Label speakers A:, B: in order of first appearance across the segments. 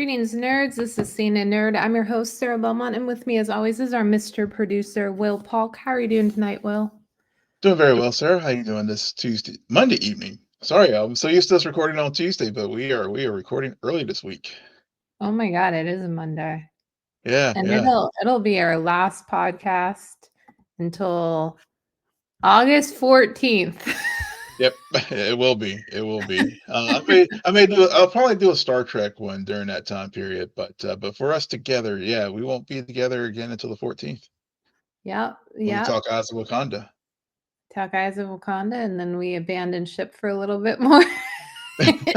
A: Greetings, nerds. This is Cena Nerd. I'm your host, Sarah Belmont, and with me, as always, is our Mr. Producer, Will Polk. How are you doing tonight, Will?
B: Doing very well, Sarah. How you doing this Monday evening? Sorry, I'm so used to us recording on Tuesday, but we are recording early this week.
A: Oh my God, it is a Monday,
B: Yeah,
A: and
B: yeah.
A: it'll be our last podcast until August 14th.
B: Yep, it will be. It will be. I'll probably do a Star Trek one during that time period, but for us together, yeah, we won't be together again until the 14th
A: Yep,
B: when we
A: yep.
B: talk Eyes of Wakanda.
A: Talk Eyes of Wakanda, and then we abandon ship for a little bit more.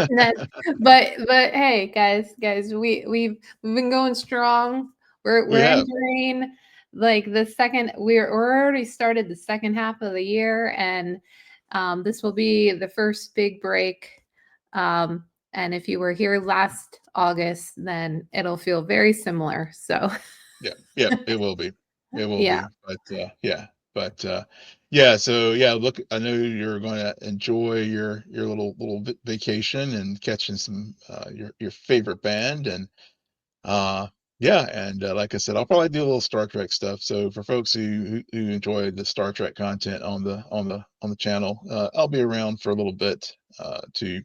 A: Then, but hey, guys, we've been going strong.
B: We
A: We're
B: have.
A: entering like the second. We're already started the second half of the year, and this will be the first big break. And if you were here last August, then it'll feel very similar. So
B: Yeah, it will be. It will
A: yeah.
B: be. But yeah, so yeah, look, I know you're going to enjoy your little vacation and catching some your favorite band and uh yeah, and like I said, I'll probably do a little Star Trek stuff. So for folks who enjoy the Star Trek content on the channel, I'll be around for a little bit to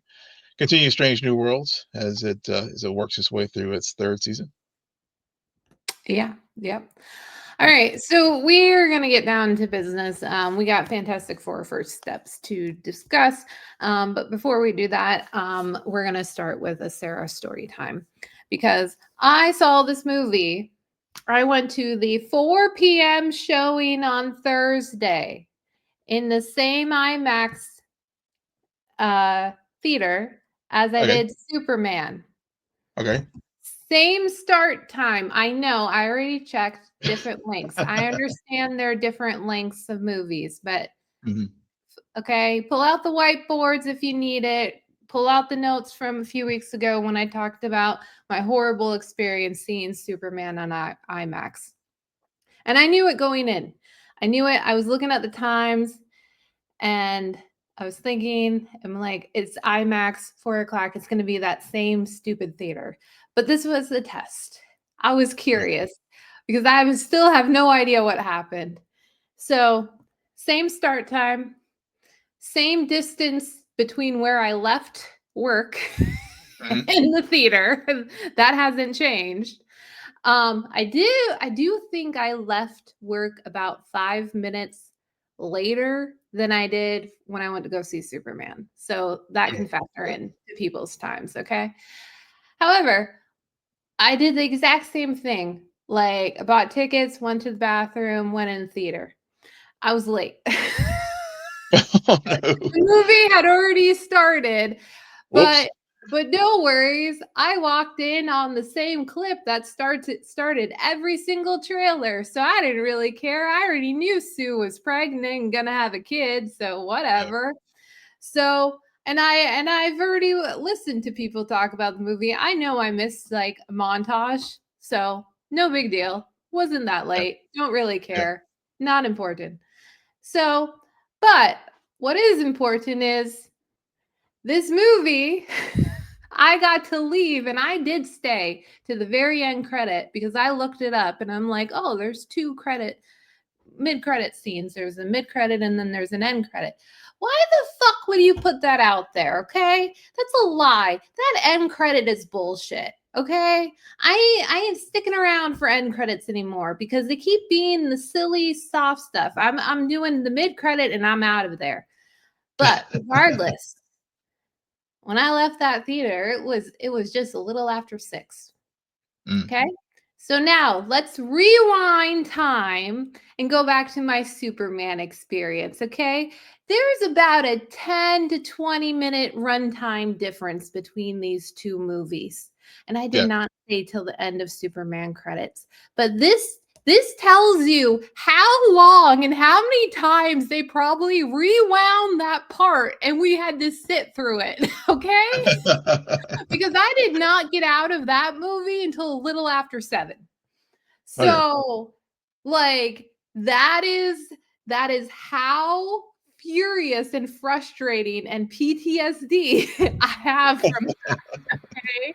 B: continue Strange New Worlds as it works its way through its third season.
A: Yeah. Yep. All right. So we're going to get down to business. We got Fantastic Four first steps to discuss. But before we do that, we're going to start with a Sarah story time because I saw this movie. I went to the 4 p.m. showing on Thursday in the same IMAX theater as I
B: Okay.
A: did Superman.
B: Okay.
A: Same start time. I know. I already checked different links. I understand there are different lengths of movies, but
B: Mhm.
A: okay, pull out the whiteboards if you need it. Pull out the notes from a few weeks ago when I talked about my horrible experience seeing Superman on IMAX. And I knew it going in. I knew it. I was looking at the times and I was thinking, I'm like, it's IMAX, 4 o'clock. It's going to be that same stupid theater. But this was the test. I was
B: Okay.
A: curious because still have no idea what happened. So, same start time, same distance between where I left work
B: Mhm.
A: and the theater. That hasn't changed. I do think I left work about 5 minutes later than I did when I went to go see Superman. So that
B: Okay.
A: can factor
B: Okay.
A: in to people's times, okay? However, I did the exact same thing. Like I bought tickets, went to the bathroom, went in the theater. I was late.
B: Oh,
A: The
B: no.
A: movie had already started,
B: Whoops.
A: but no worries. I walked in on the same clip that started every single trailer. So I didn't really care. I already knew Sue was pregnant and gonna have a kid, so
B: Yeah.
A: whatever. So I've already listened to people talk about the movie. I know I missed like a montage, so no big deal. Wasn't that
B: Yeah.
A: late. Don't really
B: Yeah.
A: care. Not important. So, but what is important is this movie, I got to leave and I did stay to the very end credit because I looked it up and I'm like, oh, there's two mid credit scenes. There's a mid credit and then there's an end credit. Why the fuck would you put that out there? Okay. That's a lie. That end credit is bullshit. Okay. I ain't sticking around for end credits anymore because they keep being the silly soft stuff. I'm doing the mid credit and I'm out of there. But regardless, when I left that theater, it was just a little after 6.
B: Mm.
A: Okay? So now let's rewind time and go back to my Superman experience, okay? There's about a 10 to 20-minute runtime difference between these two movies. And I did
B: Yeah.
A: not stay till the end of Superman credits. But this tells you how long and how many times they probably rewound that part and we had to sit through it, okay? Because I did not get out of that movie until a little after 7.
B: Okay.
A: So, like, that is how furious and frustrating and PTSD I have from that, Okay.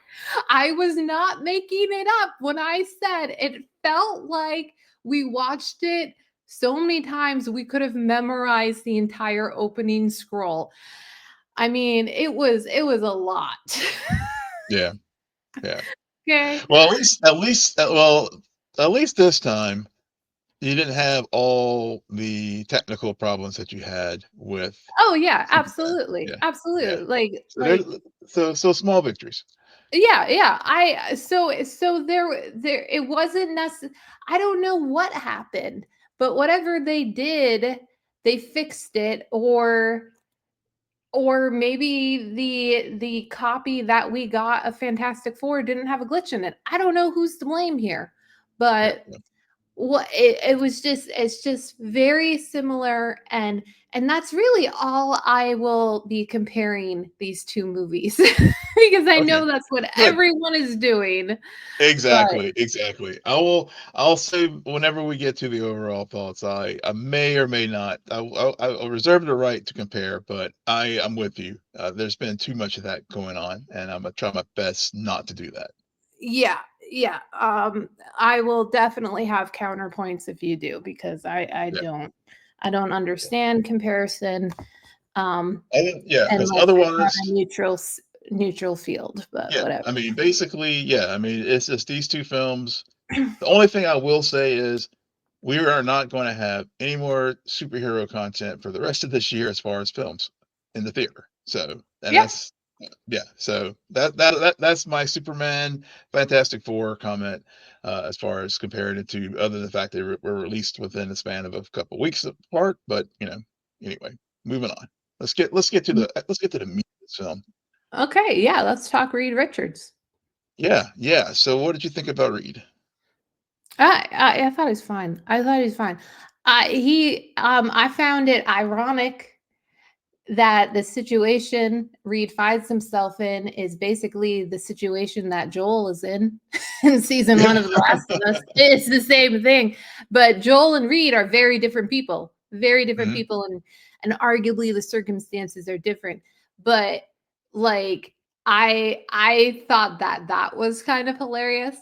A: I was not making it up when I said it felt like we watched it so many times we could have memorized the entire opening scroll. I mean, it was a lot.
B: Yeah, yeah.
A: Okay.
B: Well, at least this time you didn't have all the technical problems that you had with
A: Oh yeah,
B: Superbad.
A: absolutely.
B: Yeah, yeah.
A: Absolutely. Like
B: So there's
A: like
B: so small victories.
A: yeah, yeah. So there it wasn't necessary. I don't know what happened, but whatever they did, they fixed it, or maybe the copy that we got of Fantastic Four didn't have a glitch in it. I don't know who's to blame here,
B: Yeah,
A: but
B: yeah,
A: what it was just it's just very similar, and that's really all I will be comparing these two movies because I
B: okay,
A: know that's what
B: good.
A: everyone is doing. But
B: Exactly, exactly. I'll say whenever we get to the overall thoughts, I may or may not. I'll reserve the right to compare, but I'm with you. There's been too much of that going on, and I'm gonna try my best not to do that.
A: yeah, yeah, I will definitely have counterpoints if you do, because
B: Yeah,
A: I don't
B: yeah.
A: understand comparison, um
B: Yeah, because
A: unless it's on a
B: otherwise,
A: neutral field, but
B: yeah.
A: whatever.
B: I mean, basically, yeah. I mean, it's just these two films. The only thing I will say is we are not going to have any more superhero content for the rest of this year as far as films in the theater. So, and
A: Yeah.
B: that's yeah. So that's my Superman, Fantastic Four comment as far as comparing it to, other than the fact they were released within the span of a couple weeks apart. But anyway, moving on. Let's get to the meat of this film.
A: Okay, yeah, let's talk Reed Richards.
B: Yeah, yeah. So, what did you think about Reed?
A: I thought he was fine. I thought he was fine. I found it ironic that the situation Reed finds himself in is basically the situation that Joel is in in season
B: Yeah.
A: one of The Last of Us. It's the same thing, but Joel and Reed are very different
B: Mhm.
A: people, and arguably the circumstances are different. But like, I thought that that was kind of hilarious.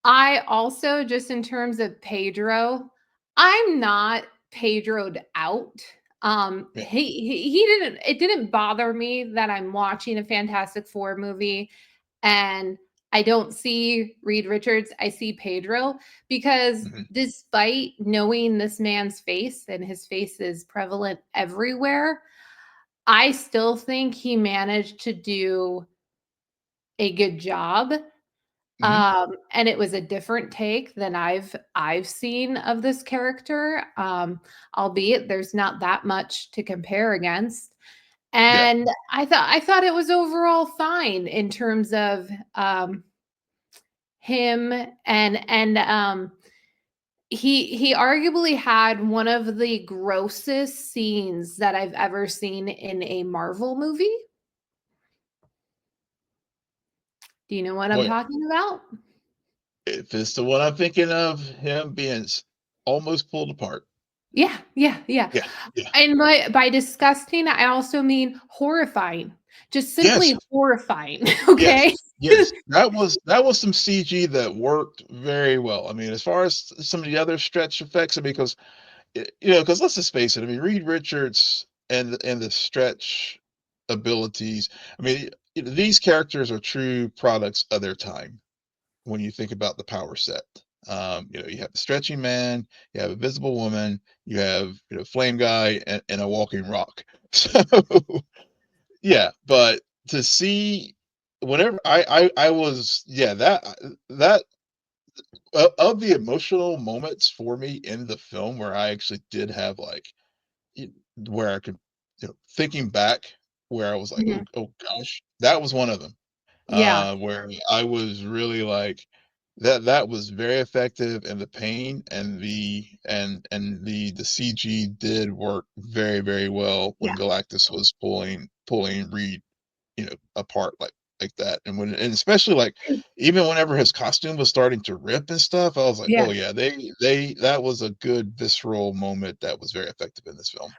A: I also, just in terms of Pedro, I'm not Pedroed out.
B: Yeah.
A: He didn't it didn't bother me that I'm watching a Fantastic Four movie and I don't see Reed Richards, I see Pedro, because
B: Mhm.
A: despite knowing this man's face, and his face is prevalent everywhere, I still think he managed to do a good job.
B: Mhm.
A: And it was a different take than I've seen of this character, albeit there's not that much to compare against.
B: Yeah.
A: And I thought it was overall fine in terms of him, and he arguably had one of the grossest scenes that I've ever seen in a Marvel movie. Do you know what I'm
B: Boy,
A: talking about?
B: if it's the one I'm thinking of, him being almost pulled apart.
A: Yeah, yeah, yeah.
B: Yeah, yeah.
A: And by disgusting, I also mean horrifying. Just
B: Yes,
A: simply horrifying,
B: yes,
A: okay?
B: yes. That was some CG that worked very well. I mean, as far as some of the other stretch effects, I mean, because let's just face it. I mean, Reed Richards and the stretch abilities. I mean, these characters are true products of their time. When you think about the power set. You have the stretching man, you have Invisible Woman, you have Flame Guy and a walking rock. So yeah, but to see whenever I was yeah that of the emotional moments for me in the film where I actually did have like y- where I could thinking back where I was like
A: Mhm.
B: oh gosh, that was one of them
A: Yeah,
B: where I was really like that was very effective, and the pain and the CG did work very, very well when
A: yeah,
B: Galactus was pulling Reed, apart like that. And especially like even whenever his costume was starting to rip and stuff, I was like,
A: yeah.
B: oh yeah, they that was a good visceral moment that was very effective in this film.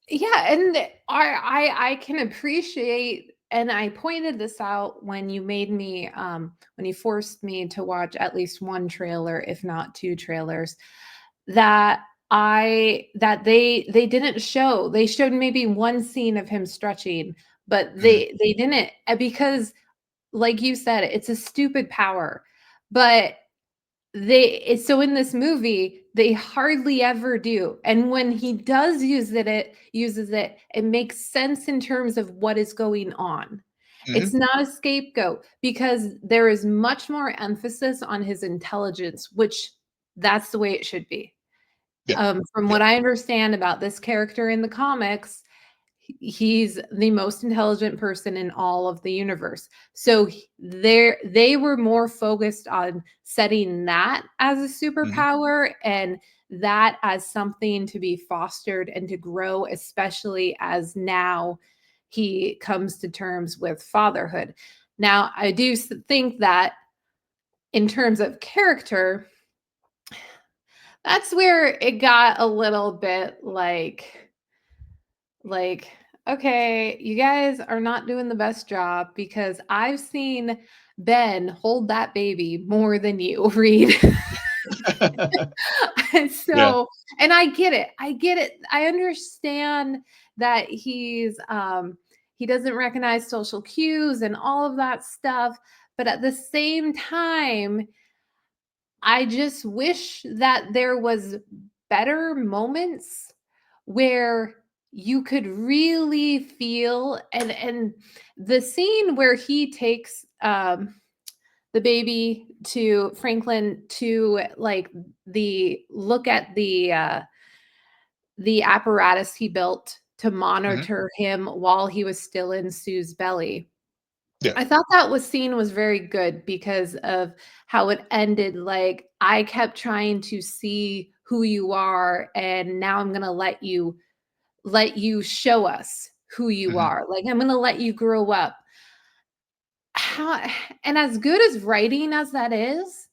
A: Yeah, and I can appreciate and I pointed this out when you made me when you forced me to watch at least one trailer, if not two trailers, that they didn't show. They showed maybe one scene of him stretching, but
B: Mhm.
A: they didn't, because like you said, it's a stupid power. But so in this movie, they hardly ever do. And when he does uses it, it makes sense in terms of what is going on. It's
B: Mhm.
A: not a scapegoat because there is much more emphasis on his intelligence, which that's the way it should be.
B: Yeah.
A: From
B: Yeah.
A: what I understand about this character in the comics, he's the most intelligent person in all of the universe. So they were more focused on setting that as a
B: Mhm.
A: superpower and that as something to be fostered and to grow, especially as now he comes to terms with fatherhood. Now, I do think that in terms of character, that's where it got a little bit like, okay, you guys are not doing the best job because I've seen Ben hold that baby more than you, Reed. And
B: Yeah.
A: so, and I get it. I get it. I understand that he doesn't recognize social cues and all of that stuff, but at the same time, I just wish that there was better moments where you could really feel, and the scene where he takes the baby to Franklin to like the look at the apparatus he built to
B: Mhm.
A: monitor him while he was still in Sue's belly.
B: Yeah.
A: I thought that was scene was very good because of how it ended. Like, I kept trying to see who you are, and now I'm gonna let you show us who you
B: Mhm.
A: are. Like, I'm gonna let you grow up. How and as good as writing as that is,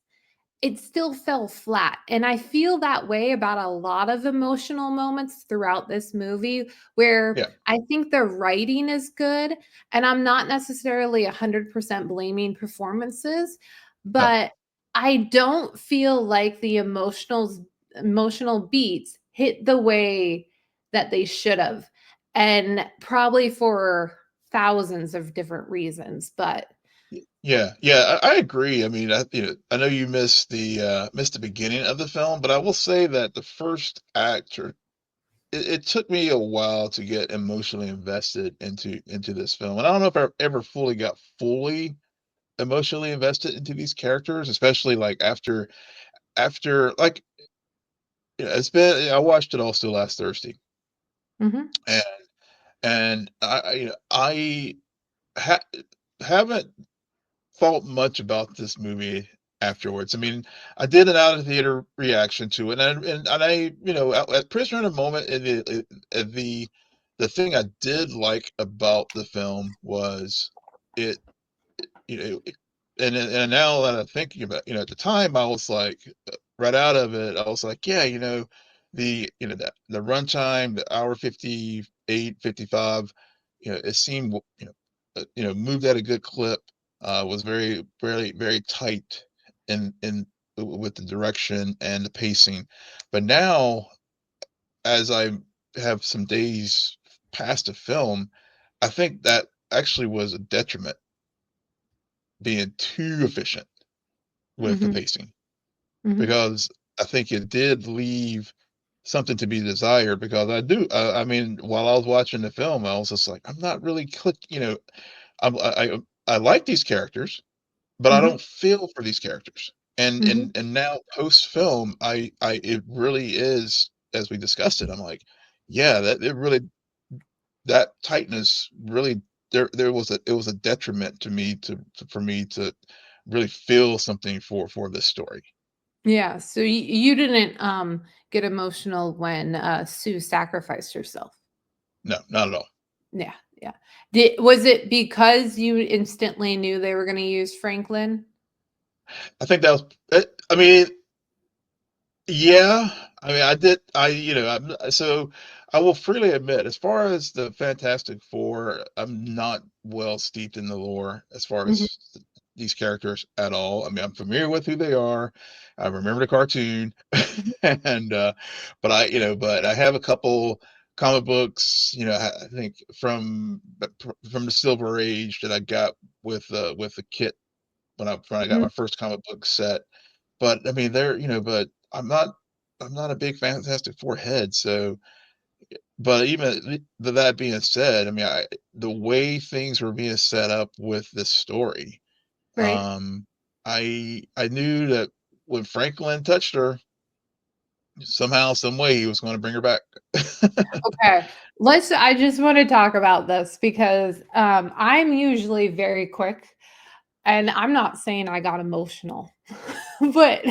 A: it still fell flat, and I feel that way about a lot of emotional moments throughout this movie where
B: Yeah.
A: I think the writing is good, and I'm not necessarily 100% blaming performances,
B: No.
A: but I don't feel like the emotional beats hit the way that they should have, and probably for thousands of different reasons, but
B: Yeah, yeah, I agree. I mean, I know you missed the beginning of the film, but I will say that the first act, or it took me a while to get emotionally invested into this film, and I don't know if I ever fully got fully emotionally invested into these characters, especially like after like it's been I watched it also last Thursday,
A: Mhm,
B: and I ha- haven't thought much about this movie afterwards. I mean, I did an out of theater reaction to it, and I, at Prisoner in a Moment, the thing I did like about the film was it, you know, it, and now that I'm thinking about, at the time I was like, right out of it, I was like, yeah, the runtime, the hour 58, 55, it seemed, moved at a good clip, was very, very, very tight in with the direction and the pacing. But now, as I have some days past the film, I think that actually was a detriment, being too efficient with the
A: mhm,
B: pacing,
A: mhm,
B: because I think it did leave something to be desired. Because I mean, while I was watching the film, I was just like, I'm not really I like these characters, but I
A: mhm.
B: don't feel for these characters. And
A: Mhm.
B: now post film, I it really is, as we discussed it. I'm like, yeah, that it really, that tightness really, there was a, it was a detriment to me, for me to really feel something for this story.
A: Yeah, so you didn't, get emotional when, Sue sacrificed herself?
B: No, not at all.
A: Yeah, yeah. Was it because you instantly knew they were gonna use Franklin?
B: I think that was I mean, yeah. I mean, I did. I, I'm so. I will freely admit, as far as the Fantastic Four, I'm not well steeped in the lore as far
A: Mhm,
B: as these characters at all. I mean, I'm familiar with who they are. I remember the cartoon,
A: mhm,
B: and but but I have a couple comic books. I think from the Silver Age that I got with the kit when I got
A: mhm.
B: my first comic book set. But I mean, but I'm not a big Fantastic Four head, so but even that being said, I mean, the way things were being set up with this story,
A: Right.
B: I knew that when Franklin touched her, somehow, some way, he was going to bring her back.
A: Okay. I just want to talk about this because I'm usually very quick. And I'm not saying I got emotional, but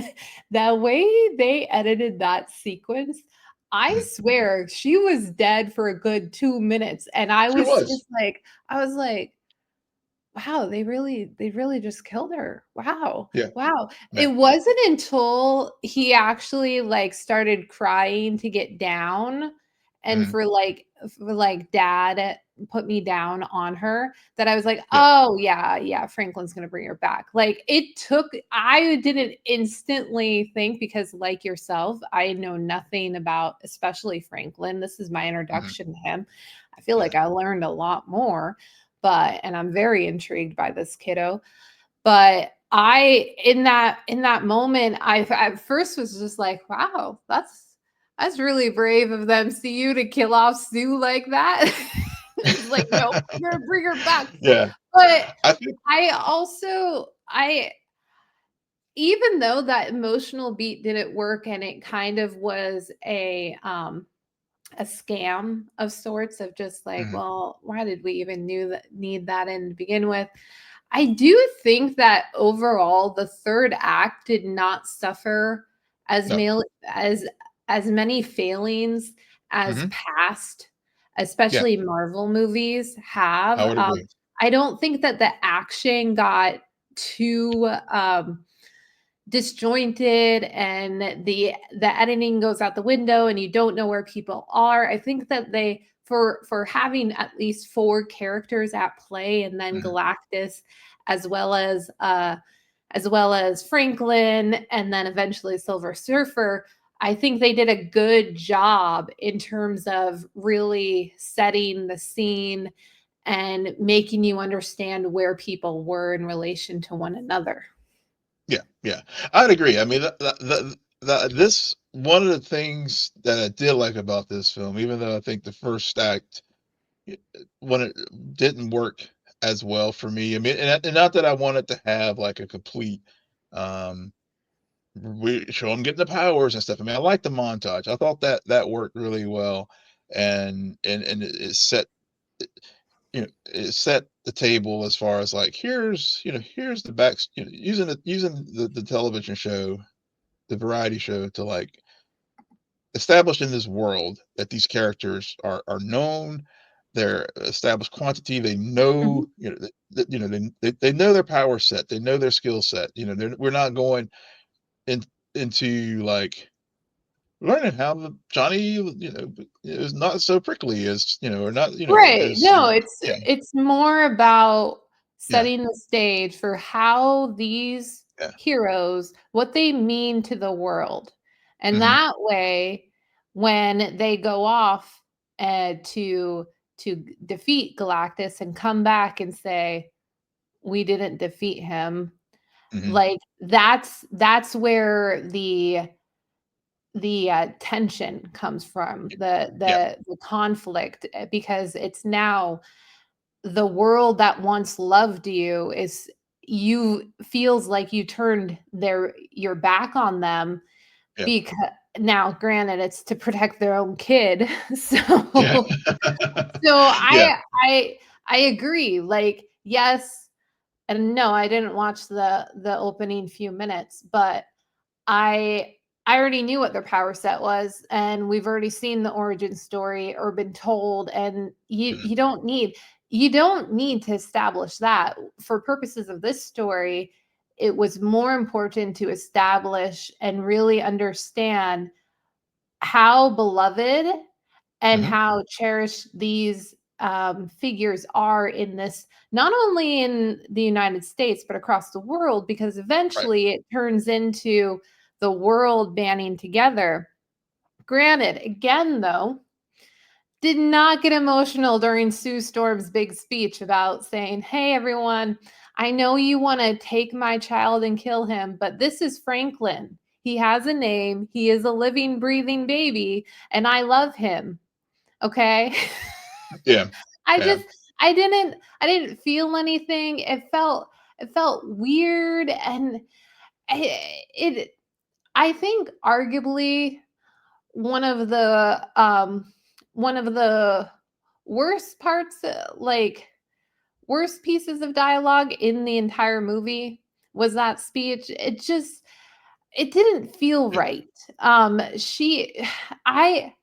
A: the way they edited that sequence, I
B: Mhm.
A: swear she was dead for a good 2 minutes, and
B: She was.
A: I was like, "Wow, they really just killed her. Wow.
B: Yeah,
A: Wow." It
B: yeah,
A: wasn't until he actually, like, started crying to get down and
B: mhm,
A: for, like, dad put me down on her that I was like,
B: yeah,
A: "Oh, yeah, yeah, Franklin's gonna bring her back." Like, I didn't instantly think because like yourself, I know nothing about especially Franklin. This is my
B: mhm,
A: introduction to him. I feel
B: yeah,
A: like I learned a lot more, and I'm very intrigued by this kiddo. But in that moment, I at first was just like, "Wow, that's really brave of them, see you to kill off Sue like that." It's like, "Nope, we're gonna bring her back."
B: yeah.
A: But
B: I think
A: I also I even though that emotional beat didn't work and it kind of was a scam of sorts of just like,
B: mhm,
A: well, why did we even need that in to begin with? I do think that overall the third act did not suffer as
B: no,
A: male as many failings as
B: mhm,
A: past,
B: yeah,
A: especially Marvel movies have.
B: I would agree.
A: I don't think that the action got too disjointed and the editing goes out the window and you don't know where people are. I think that they for having at least four characters at play and then
B: Mhm,
A: Galactus as well as Franklin and then eventually Silver Surfer, I think they did a good job in terms of really setting the scene and making you understand where people were in relation to one another.
B: yeah, yeah. I'd agree. I mean, this one of the things that I did like about this film, even though I think the first act when it didn't work as well for me. I mean, and not that I wanted to have like a complete um we show them getting the powers and stuff. I mean, I like the montage. I thought that worked really well, and it set it set the table as far as like here's the back using the television show, the variety show to like establish in this world that these characters are known, they're established quantity, they know,
A: Mhm.
B: they know their power set, they know their skill set. We're not going in into like learning how Johnny, is not so prickly as, or not,
A: Right.
B: as
A: No, it's
B: yeah,
A: it's more about
B: yeah,
A: setting the stage for how these
B: yeah,
A: heroes what they mean to the world. And
B: mhm,
A: that way, when they go off to defeat Galactus and come back and say, "We didn't defeat him,"
B: mhm,
A: like that's where the tension comes from, the
B: yeah,
A: the the conflict, because it's now the world that once loved you is you feels like you turned your back on them
B: yeah,
A: because now granted it's to protect their own kid. So
B: yeah,
A: so
B: yeah,
A: I agree, like, yes and no, I didn't watch the opening few minutes, but I I already knew what their power set was, and we've already seen the origin story or been told, and
B: mhm,
A: you don't need to establish that. For purposes of this story, it was more important to establish and really understand how beloved and
B: Hmm.
A: how cherished these figures are in this, not only in the United States, but across the world, because
B: Right.
A: eventually it turns into the world banding together. Granted, again, though, did not get emotional during Sue Storm's big speech about saying, "Hey, everyone, I know you want to take my child and kill him, but this is Franklin. He has a name, he is a living, breathing baby, and I love him." Okay.
B: Yeah.
A: I
B: Yeah.
A: just I didn't feel anything. It felt weird, and it I think arguably one of the one of the worst parts, like worst pieces of dialogue in the entire movie was that speech. It didn't feel
B: Yeah.
A: right. She I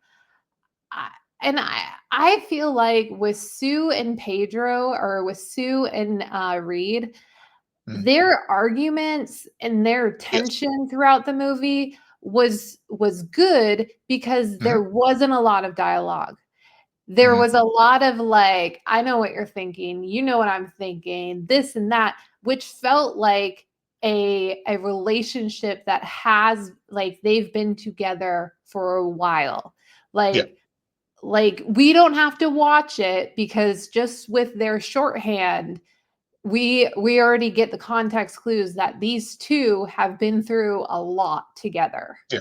A: I and I feel like with Sue and Pedro, or with Sue and Reed,
B: Mm.
A: their arguments and their
B: Yes.
A: tension throughout the movie was good because
B: Hmm.
A: there wasn't a lot of dialogue. There
B: Hmm.
A: was a lot of like, I know what you're thinking, you know what I'm thinking, this and that, which felt like a relationship that has, like, they've been together for a while.
B: Yeah.
A: Like we don't have to watch it, because just with their shorthand, we already get the context clues that these two have been through a lot together.
B: Yeah.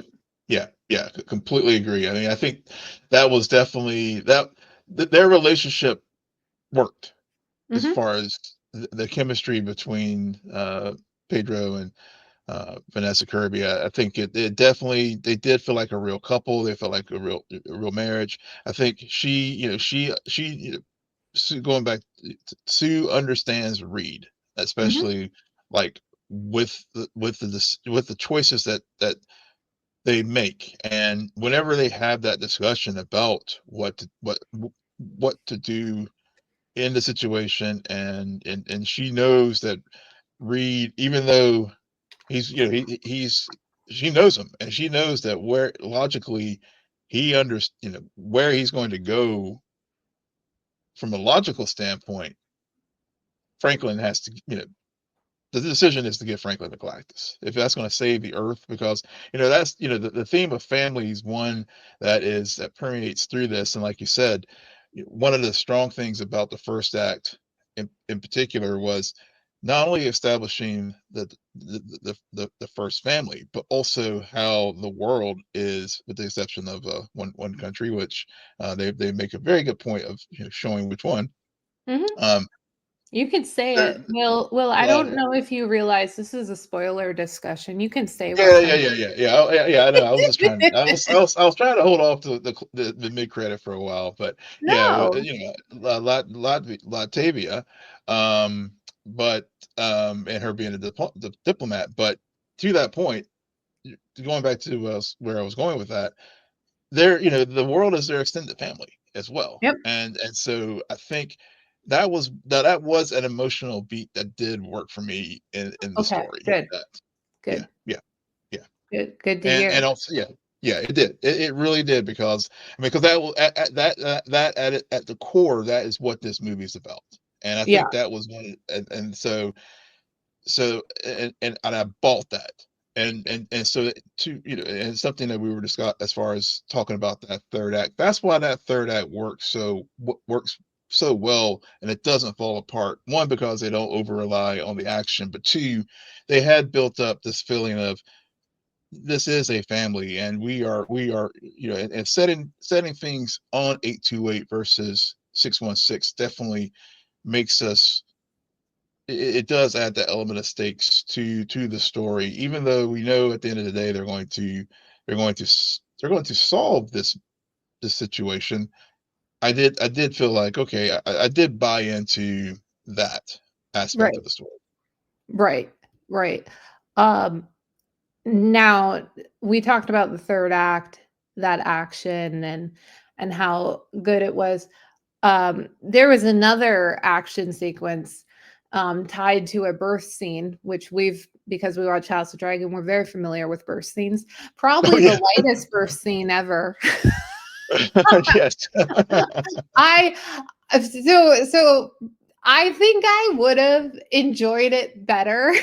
B: Yeah. Yeah. Completely agree. I mean, I think that was definitely that their relationship worked as
A: Mhm.
B: far as the chemistry between Pedro and Vanessa Kirby. I think it definitely, they did feel like a real couple. They felt like a real marriage. I think Sue, going back, Sue understands Reed,
A: Mhm.
B: especially like with the choices that they make, and whenever they have that discussion about what to do in the situation, and she knows that Reed, even though he's she knows him, and she knows that where logically where he's going to go from a logical standpoint. Franklin has to, the decision is to give Franklin the Galactus if that's going to save the Earth, because that's the theme of family is one that permeates through this, and like you said, one of the strong things about the first act in particular was not only establishing the first family, but also how the world is, with the exception of one country, which they make a very good point of showing which one.
A: Mhm.
B: Um,
A: You can say
B: there,
A: it. Will, I
B: uh,
A: don't know if you realize this is a spoiler discussion. You can say what
B: Yeah, yeah,
A: comes.
B: yeah, yeah, yeah. Yeah, I know. I was just trying. I was trying to hold off to the mid credit for a while, but yeah,
A: No.
B: Latavia, um, but and her being the diplomat. But to that point, going back to where I was going with that, the world is their extended family as well,
A: Yep.
B: and so I think that was an emotional beat that did work for me in the
A: Okay.
B: story.
A: Good.
B: That yeah,
A: Good.
B: yeah. Yeah.
A: Good to
B: And
A: hear.
B: also, yeah, yeah, it did. It really did, because I mean, because that will that at the core, that is what this movie is about. And I
A: Yeah.
B: think that was one, and and I bought that. And so to and something that we were discussing as far as talking about that third act. That's why that third act works so well, and it doesn't fall apart. One, because they don't over rely on the action, but two, they had built up this feeling of this is a family, and we are and setting things on 828 versus 616 definitely makes us, it does add that element of stakes to the story, even though we know at the end of the day they're going to solve this situation. I did feel like, okay, I did buy into that aspect
A: Right.
B: of the story.
A: Right. Right. Um Now, we talked about the third act, that action, and how good it was. There was another action sequence tied to a birth scene, which because we watch House of Dragon, we're very familiar with birth scenes.
B: Oh
A: Probably
B: yeah.
A: the lightest birth scene ever.
B: Yes.
A: I so I think I would have enjoyed it better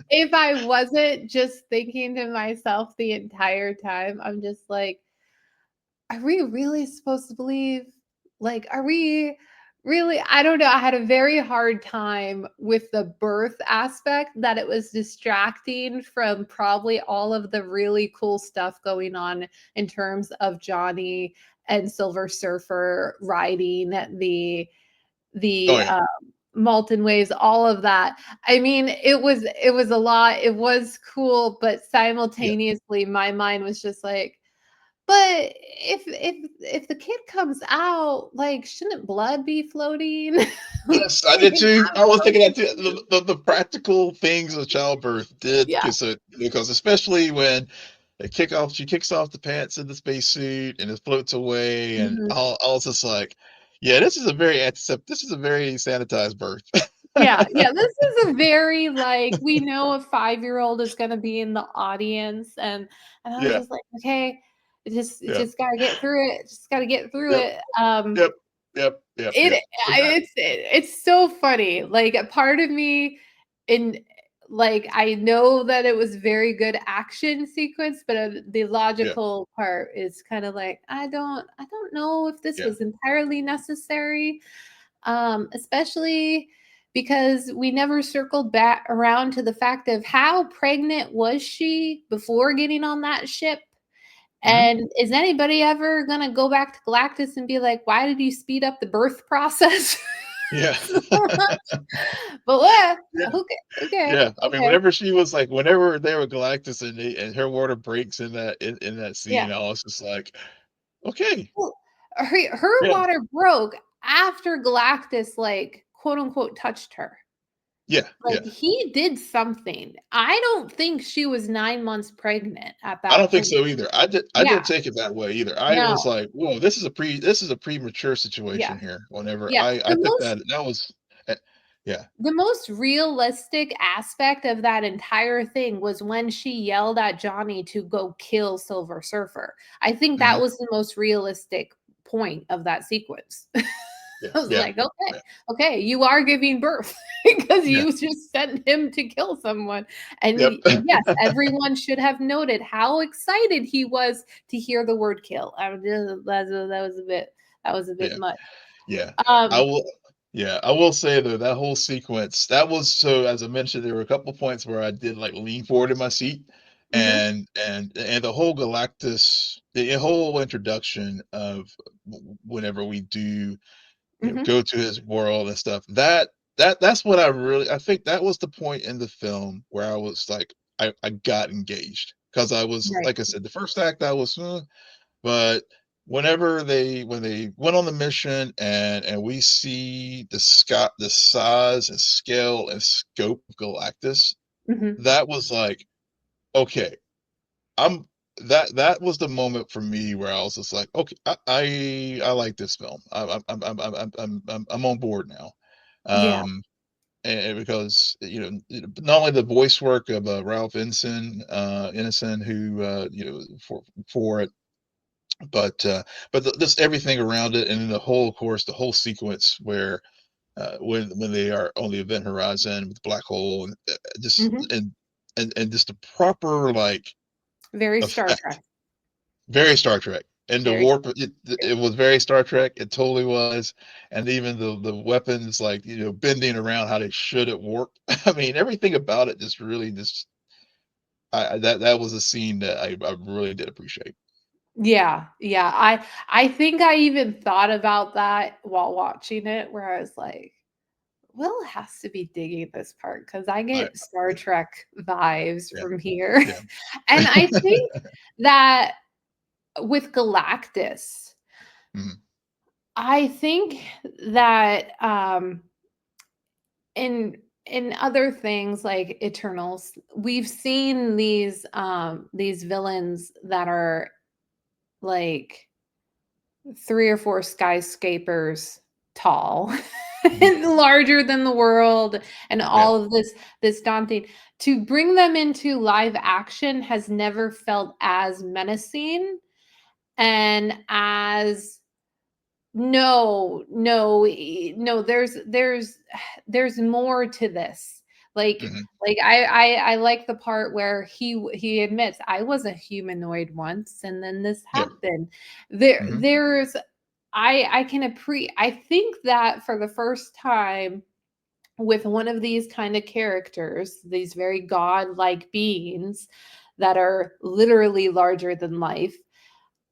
A: if I wasn't just thinking to myself the entire time. I'm just like, are we really supposed to believe? Like, are we really? I don't know. I had a very hard time with the birth aspect, that it was distracting from probably all of the really cool stuff going on in terms of Johnny and Silver Surfer riding
B: Oh
A: the
B: yeah.
A: Molten Waves, all of that. I mean, it was a lot. It was cool, but
B: Yeah.
A: simultaneously, my mind was just like, but if the kid comes out, like, shouldn't blood be floating?
B: Yes, I did
A: Like,
B: too.
A: I'm
B: I was thinking that
A: so
B: too. The practical things of childbirth did
A: yeah.
B: because especially when she kicks off the pants in the spacesuit and it floats away and
A: Mhm.
B: I was just like, yeah, this is a very sanitized birth.
A: Yeah, yeah, this is a very, like, we know a five-year-old is gonna be in the audience, and I was
B: Yeah,
A: just like, "Okay,
B: yeah,
A: just gotta get through it, just gotta get through
B: yep,
A: it."
B: yep, yep, yep,
A: It
B: yep. So that
A: it's so funny, like, a part of me in like, I know that it was very good action sequence, but, the
B: yeah,
A: logical part is kinda like, I don't know if this
B: yeah.
A: was entirely necessary, especially because we never circled back around to the fact of how pregnant was she before getting on that ship?
B: Mhm.
A: And is anybody ever gonna go back to Galactus and be like, "Why did you speed up the birth process?"
B: Yeah.
A: But what?
B: Yeah.
A: Okay, okay,
B: Yeah, I mean,
A: okay.
B: whenever they were Galactus and her water breaks in that
A: Yeah.
B: scene, I was just like, "Okay,
A: Well, her
B: yeah,
A: water broke after Galactus, like, quote, unquote, "touched her."
B: yeah,
A: Like,
B: yeah."
A: he did something. I don't think she was 9 months pregnant at
B: I
A: that
B: don't think
A: point.
B: so either. I
A: Yeah,
B: didn't take it that way either. I
A: no,
B: was like, "Whoa, this is a premature
A: yeah,
B: situation here." Whenever
A: yeah.
B: I took that was eh yeah,
A: The most realistic aspect of that entire thing was when she yelled at Johnny to go kill Silver Surfer. I think that
B: mhm,
A: was the most realistic point of that sequence.
B: yeah,
A: I was
B: yeah,
A: like, "Okay,
B: yeah,
A: okay, you are giving birth because
B: yeah,
A: you just sent him to kill someone." And
B: yep.
A: yes, everyone should have noted how excited he was to hear the word kill. I was just that was a bit
B: Yeah.
A: much.
B: Yeah. I
A: Um,
B: will yeah, I will say though, that whole sequence, that was so as I mentioned, there were a couple points where I did like lean forward in my seat
A: mhm,
B: and the whole Galactus, the whole introduction of whenever we do,
A: mhm,
B: go to his world and stuff, that's what I think that was the point in the film where I was like, I got engaged because I was,
A: right,
B: like I said, the first act I was, but when they went on the mission and we see the size and scale and scope of Galactus,
A: mhm,
B: that was like, okay, I'm that was the moment for me where I was just like, okay, I like this film. I'm on board now.
A: yeah,
B: Um, and because not only the voice work of Ralph Ineson, who for it, but just everything around it, and then the whole, of course, the whole sequence where when they are on the event horizon with the black hole and just
A: mhm.
B: and just the proper like
A: Very Star
B: effect,
A: Trek,
B: very Star Trek. And the
A: very
B: warp, it was very Star Trek. It totally was, and even the weapons, like bending around how they should at warp. I mean, everything about it just really just that was a scene that I really did appreciate.
A: yeah, yeah, I think I even thought about that while watching it, where I was like, "Will has to be digging this part because I
B: I
A: get Star Trek vibes
B: Yeah,
A: from here."
B: yeah.
A: And I think that with Galactus,
B: Mhm.
A: I think that, in other things like Eternals, we've seen these villains that are, like, 3 or 4 skyscrapers tall
B: Mhm.
A: and larger than the world and
B: Yeah.
A: all of this daunting. To bring them into live action has never felt as menacing and as no, there's more to this. Like
B: Mhm.
A: I like the part where he admits I was a humanoid once and then this
B: Yeah.
A: happened.
B: Mhm.
A: There's I think that for the first time with one of these kind of characters, these very godlike beings that are literally larger than life,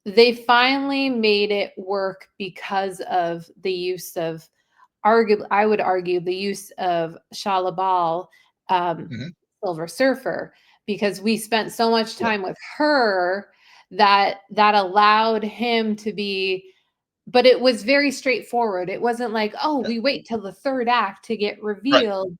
A: they finally made it work because of the use of I would argue the use of Shalabal, um,
B: Mhm.
A: Silver Surfer, because we spent so much
B: Yeah.
A: time with her that allowed him to be, but it was very straightforward. It wasn't like, "Oh,
B: Yeah.
A: we wait till the 3rd act to get
B: Right.
A: revealed."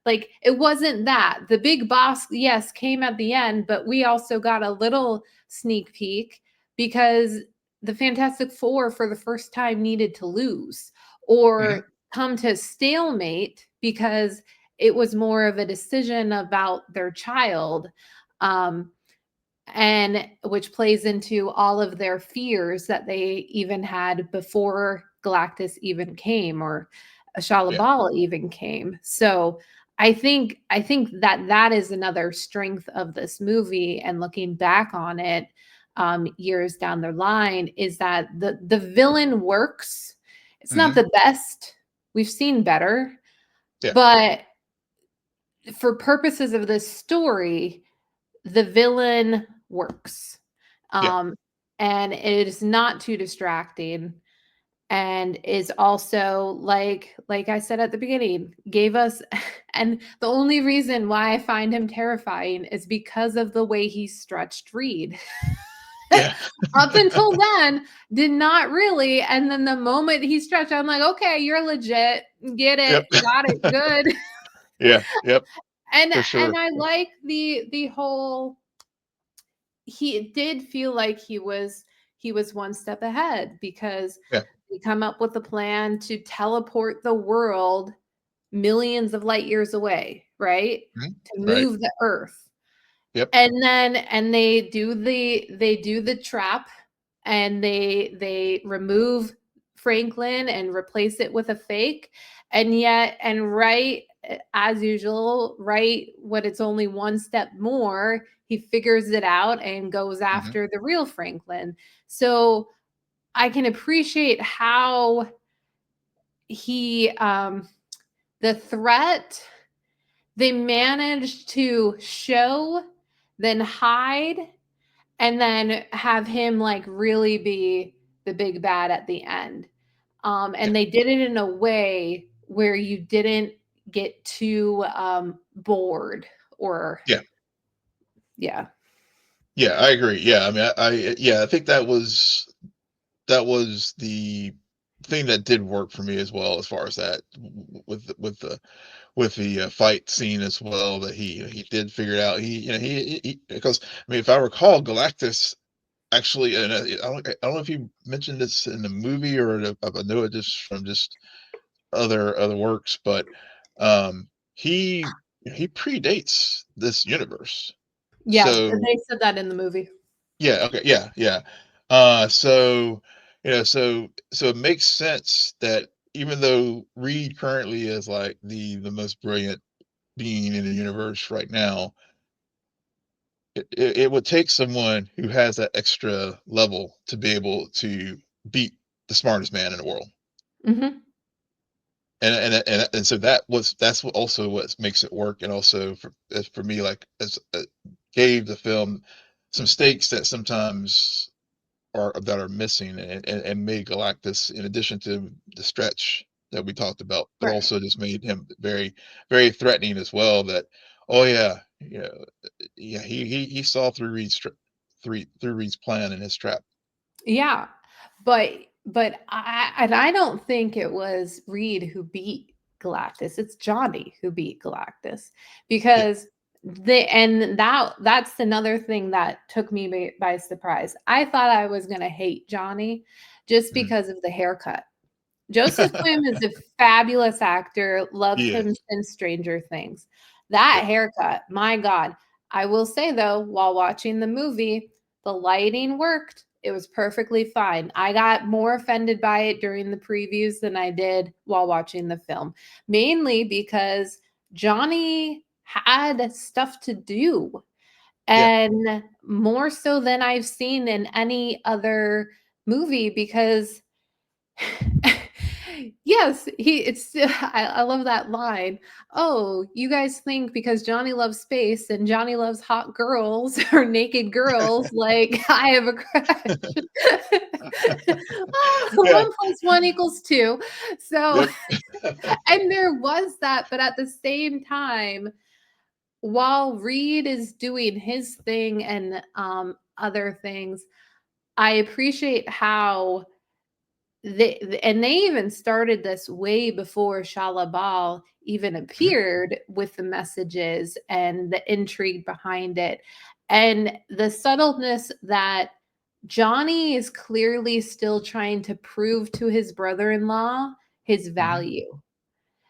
A: Like, it wasn't that. The big boss, yes, came at the end, but we also got a little sneak peek because the Fantastic Four, for the first time, needed to lose
B: Mhm.
A: or come to stalemate because it was more of a decision about their child. Um, and which plays into all of their fears that they even had before Galactus even came or
B: Yeah.
A: Shalabala even came. So I think that that is another strength of this movie and looking back on it years down the line is that the villain works. It's not
B: Mhm.
A: the best. We've seen better,
B: Yeah.
A: but for purposes of this story, the villain works.
B: Yeah.
A: Um, and it is not too distracting and is also like I said at the beginning, gave us and the only reason why I find him terrifying is because of the way he stretched Reed.
B: Yeah.
A: Up until then, did not really. And then the moment he stretched, I'm like, okay, you're legit. Get
B: Yep.
A: it. Got it. Good.
B: Yeah. Yep.
A: And
B: For sure.
A: I like the whole he did feel like he was one step ahead because
B: Yeah.
A: he come up with a plan to teleport the world millions of light years away, right?
B: Mhm.
A: To
B: Right.
A: move the earth.
B: Yep.
A: And then they do the trap and they remove Franklin and replace it with a fake. And yet and right as usual, right when it's only one step more, he figures it out and goes
B: Mhm.
A: after the real Franklin. So I can appreciate how he the threat they managed to show, then hide, and then have him like really be the big bad at the end.
B: Yeah.
A: And they did it in a way where you didn't get too bored or
B: Yeah.
A: yeah.
B: Yeah. I agree. Yeah. I mean, yeah, I think that was the thing that did work for me as well, as far as that with the fight scene as well, that he did figure it out. He because I mean, if I recall, Galactus actually, and I don't know if you mentioned this in the movie or I know it just from just other works, but um, he predates this universe.
A: Yeah,
B: So
A: they said that in the movie.
B: yeah, okay, yeah, yeah. So so it makes sense that even though Reed currently is like the most brilliant being in the universe right now, it would take someone who has that extra level to be able to beat the smartest man in the world.
A: Mhm.
B: And so that's what also what makes it work, and also for me, like, as gave the film some stakes that sometimes are missing, and made Galactus, in addition to the stretch that we talked about, but
A: Right.
B: also just made him very, very threatening as well. That, oh yeah, yeah, he saw through through Reed's plan and his trap.
A: Yeah, but I don't think it was Reed who beat Galactus. It's Johnny who beat Galactus
B: Yeah.
A: because that's another thing that took me by surprise. I thought I was gonna hate Johnny just
B: Mhm.
A: because of the haircut. Joseph Quinn is a fabulous actor. Loved
B: He
A: him
B: is.
A: since Stranger Things. That
B: Yep.
A: haircut, my God. I will say though, while watching the movie, the lighting worked. It was perfectly fine. I got more offended by it during the previews than I did while watching the film, mainly because Johnny had stuff to do,
B: Yeah.
A: and more so than I've seen in any other movie because yes, I love that line. Oh, you guys think because Johnny loves space and Johnny loves hot girls or naked girls, like I have a crush. Oh,
B: Yeah.
A: 1 plus 1 equals 2. So,
B: Yep.
A: and there was that, but at the same time, while Reed is doing his thing and other things, I appreciate how and they even started this way before Shalabal even
B: Mhm.
A: appeared with the messages and the intrigue behind it. And the subtleness that Johnny is clearly still trying to prove to his brother-in-law his
B: Mhm.
A: value.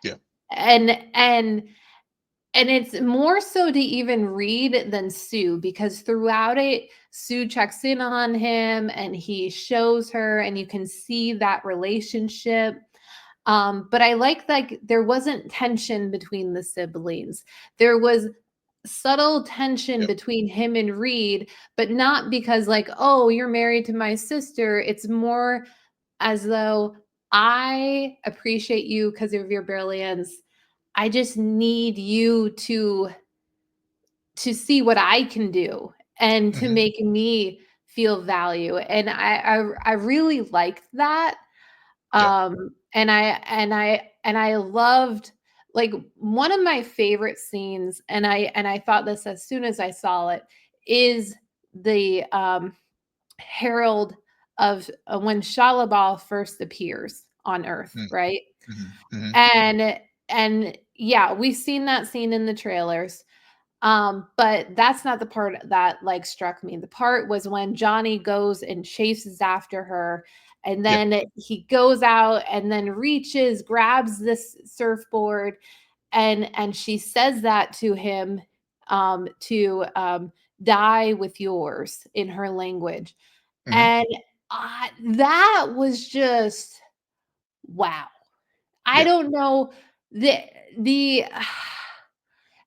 B: Yeah.
A: And and it's more so to even Reed than Sue because throughout it, Sue checks in on him and he shows her, and you can see that relationship. But I like there wasn't tension between the siblings. There was subtle tension
B: Yep.
A: between him and Reed, but not because like, oh, you're married to my sister. It's more as though I appreciate you because of your brilliance. I just need you to see what I can do and to
B: Mhm.
A: make me feel value. And I really liked that.
B: Yeah.
A: And I loved like one of my favorite scenes, and I thought this as soon as I saw it, is the herald of when Shalabal first appears on Earth,
B: Mm.
A: right?
B: Mhm. Mhm.
A: And yeah, we've seen that scene in the trailers. But that's not the part that like struck me. The part was when Johnny goes and chases after her, and
B: Yeah.
A: then he goes out and then reaches, grabs this surfboard, and she says that to him to die with yours in her language.
B: Mhm.
A: And that was just wow. I
B: Yeah.
A: don't know the the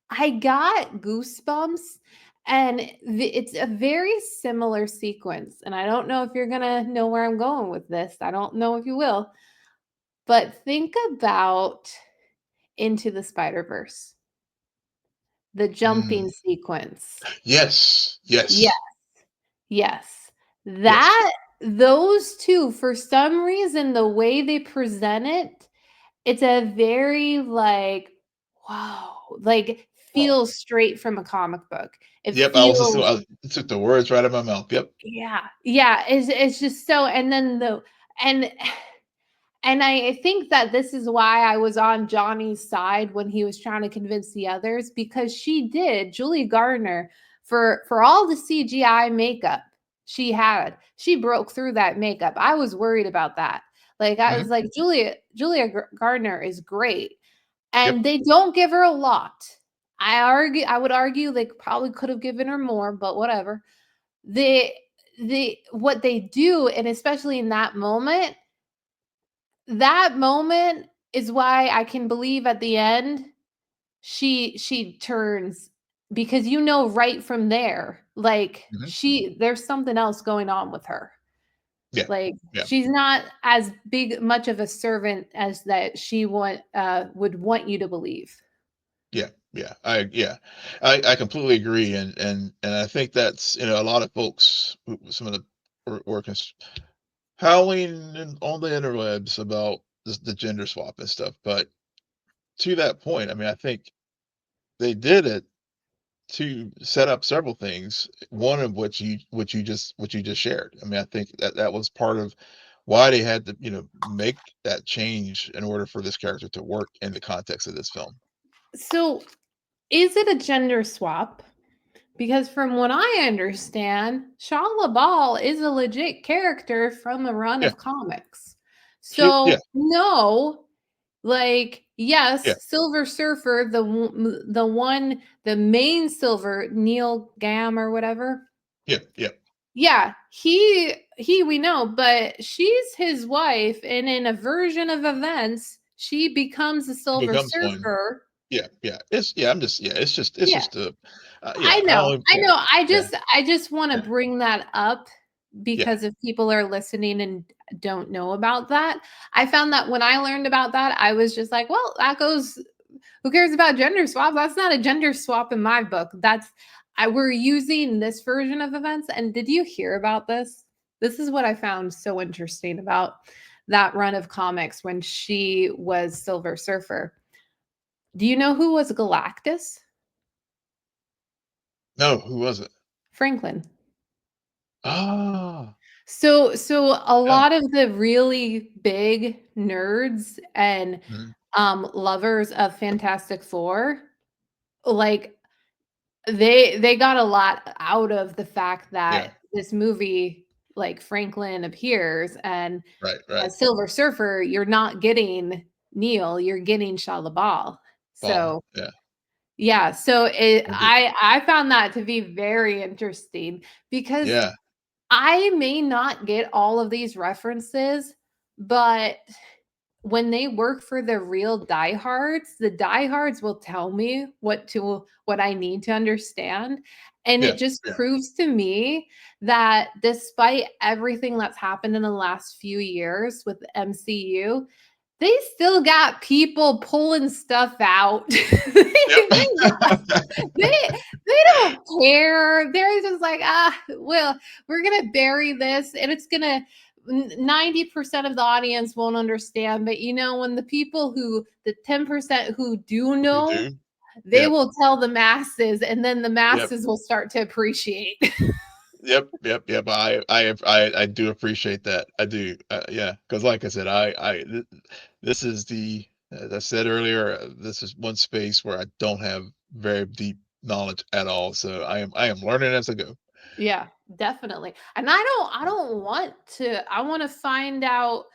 A: I got goosebumps, and it's a very similar sequence. And I don't know if you're gonna know where I'm going with this. I don't know if you will, but think about Into the Spider Verse, the
B: Mm.
A: jumping sequence.
B: Yes.
A: Yes,
B: Yes.
A: yes,
B: Yes.
A: that those two, for some reason, the way they present it, it's a very like wow, like
B: Oh.
A: feels straight from a comic book. It
B: Yep. I was just
A: feels
B: I took the words right out of my mouth. Yep.
A: yeah, yeah, it's just so and then the and and I think that this is why I was on Johnny's side when he was trying to convince the others because she did, Julie Gardner, for all the CGI makeup she had, she broke through that makeup. I was worried about that. Like I was
B: Mhm.
A: like, Julia Gardner is great.
B: Yep.
A: And they don't give her a lot. I would argue they probably could have given her more, but whatever. The what they do, and especially in that moment is why I can believe at the end she turns because you know right from there, like
B: Mhm.
A: there's something else going on with her.
B: Yeah.
A: Like
B: Yeah.
A: she's not as big much of a servant as that she would want you to believe.
B: Yeah. Yeah. I completely agree, and I think that's a lot of folks, some of the workers howling on the interwebs about the gender swap and stuff. But to that point, I mean, I think they did it to set up several things. One of which you just shared. I mean, I think that was part of why they had to make that change in order for this character to work in the context of this film.
A: So, is it a gender swap? Because from what I understand, Shah LaBelle is a legit character from a run
B: Yeah.
A: of comics.
B: Yeah.
A: So, no, like,
B: Yeah.
A: yes, Silver Surfer, the main Silver, Neil Gam or whatever,
B: Yeah. Yeah.
A: Yeah, we know, but she's his wife, and in a version of events, she becomes a
B: It
A: Silver
B: becomes one.
A: Surfer.
B: Yeah, yeah. It's
A: Yeah,
B: just a,
A: I
B: yeah. I
A: know,
B: only,
A: I know.
B: yeah,
A: I just want to
B: yeah,
A: bring that up
B: yeah.
A: because if people are listening and don't know about that, I found that when I learned about that, I was just like, well, that goes. Who cares about gender swap? That's not a gender swap in my book. That's we're using this version of events. And did you hear about this? This is what I found so interesting about that run of comics when she was Silver Surfer. Do you know who was Galactus?
B: No, who was it?
A: Franklin.
B: Ah,
A: So a
B: yeah.
A: lot of the really big nerds and
B: Mhm.
A: lovers of Fantastic Four, like they got a lot out of the fact
B: Yeah.
A: that this movie, like Franklin appears and
B: Right, right.
A: as Silver Surfer, you're not getting Neil, you're getting Shia LaBeouf.
B: Ball.
A: So
B: Yeah.
A: yeah, so
B: Indeed.
A: I found that to be very interesting because
B: Yeah.
A: I may not get all of these references, but when they work for the real diehards, the diehards will tell me what I need to understand. And
B: Yeah.
A: it just
B: Yeah.
A: proves to me that despite everything that's happened in the last few years with the MCU, they still got people pulling stuff out.
B: Yep.
A: They don't care. They're just like, well, we're gonna bury this, and it's gonna 90% of the audience won't understand. But when the 10% who do
B: We
A: know,
B: do.
A: they
B: Yep.
A: will tell the masses, and then the
B: Yep.
A: masses will start to appreciate.
B: Yep, yep, yep. I do appreciate that. I do. Yeah, because like I said, this is as I said earlier, this is one space where I don't have very deep knowledge at all. So I am learning as I go.
A: Yeah, definitely. And I don't want to I want to find out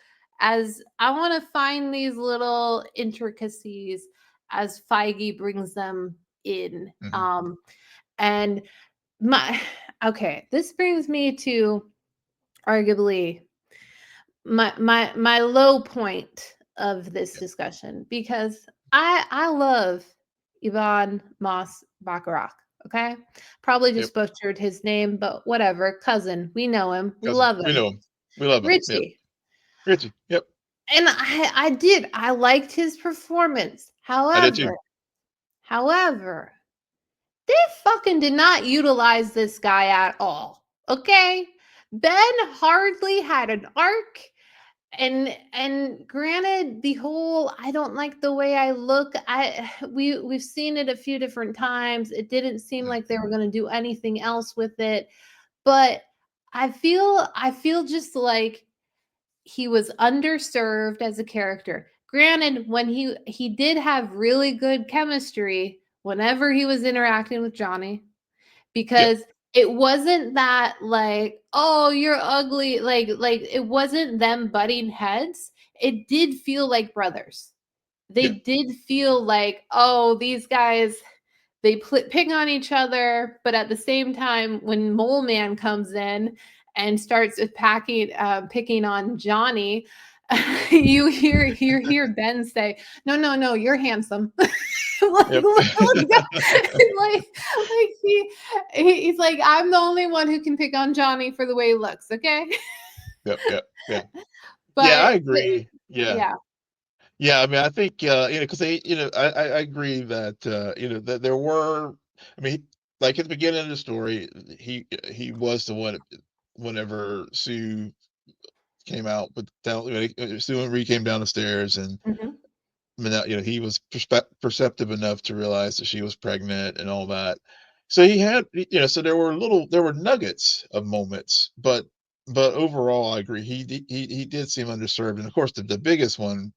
A: as I want to find these little intricacies as Feige brings them in.
B: Mhm.
A: And my okay, this brings me to arguably my low point of this
B: Yep,
A: discussion because I love Ivan Moss Bacharach. Okay, probably
B: yep.
A: just butchered his name, but whatever. Cousin, we know him, we
B: Cousin,
A: love
B: we
A: him.
B: know him. We love him. Yep.
A: Richie,
B: Richie. Yep.
A: and I liked his performance.
B: I did too.
A: However, they fucking did not utilize this guy at all. Okay, Ben hardly had an arc. And granted, the whole I don't like the way I look, we've seen it a few different times. It didn't seem
B: Mhm.
A: like they were going to do anything else with it, but I feel just like he was underserved as a character. Granted, when he did have really good chemistry whenever he was interacting with Johnny,
B: Yeah.
A: because it wasn't that like, oh, you're ugly, like it wasn't them butting heads. It did feel like brothers. They
B: Yeah.
A: did feel like, oh, these guys, they pick on each other, but at the same time, when Mole Man comes in and starts picking on Johnny, you hear Ben say, "No, no, no, you're handsome."
B: Yep.
A: Like he's like, I'm the only one who can pick on Johnny for the way he looks, okay?
B: Yep. Yep. Yeah. Yeah. I
A: But
B: agree. Yeah.
A: yeah.
B: Yeah, I mean, I think, because I agree that, that there were, I mean, like at the beginning of the story, he was the one whenever Sue came out, but down, Sue and Ree came down the stairs, and
A: Mhm,
B: I mean, he was perceptive enough to realize that she was pregnant and all that. So he had, so there were nuggets of moments, but overall, I agree. He did seem underserved, and of course, the biggest one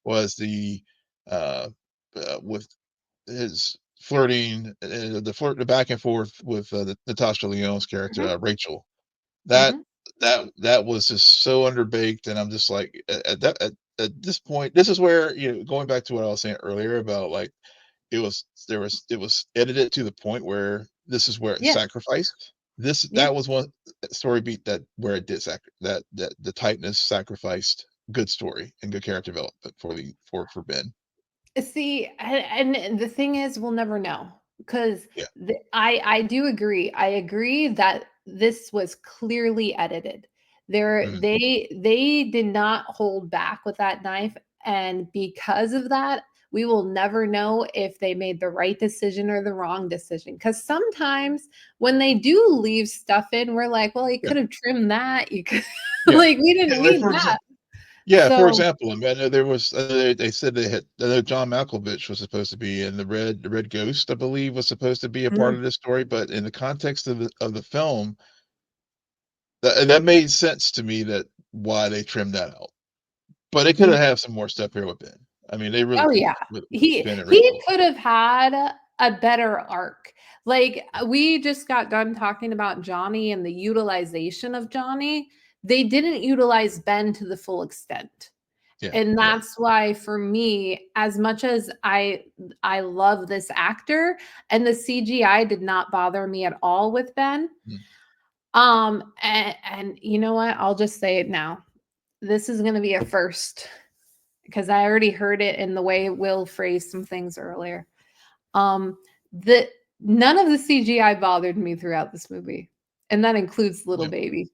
B: was uh, with his flirting, the back and forth with Natasha Lyonne's character,
A: mhm,
B: Rachel. That
A: mhm.
B: that was just so underbaked, and I'm just like, at this point, this is where, going back to what I was saying earlier about, like, it was edited to the point where this is where it
A: Yeah,
B: sacrificed.
A: yeah,
B: That was one. story beat that where it did that the tightness sacrificed good story and good character development for Ben.
A: See, and the thing is, we'll never know because
B: Yeah.
A: I do agree. I agree that this was clearly edited.
B: Mhm.
A: They did not hold back with that knife, and because of that, we will never know if they made the right decision or the wrong decision. Because sometimes when they do leave stuff in, we're like, well, you
B: Yeah.
A: could have trimmed that. You could
B: Yeah.
A: like we
B: Yeah,
A: didn't
B: like,
A: need that.
B: for
A: So
B: example, I mean, I know there was they said I know John Malkovich was supposed to be in the Red Ghost, I believe, was supposed to be a part
A: mm,
B: of this story, but in the context of the film, that made sense to me that why they trimmed that out. But they coulda have some more stuff here with Ben. I mean, they really
A: oh,
B: could
A: yeah.
B: have with
A: He
B: Ben and
A: he
B: Rachel.
A: could have had a better arc. Like, we just got done talking about Johnny and the utilization of Johnny. They didn't utilize Ben to the full extent.
B: Yeah,
A: And
B: yeah.
A: that's why for me, as much as I love this actor and the CGI did not bother me at all with Ben.
B: Mm.
A: And you know what? I'll just say it now. This is gonna be a first because I already heard it in the way Will phrased some things earlier. Um, the None of the CGI bothered me throughout this movie, and that includes
B: Yeah.
A: little
B: Oh,
A: baby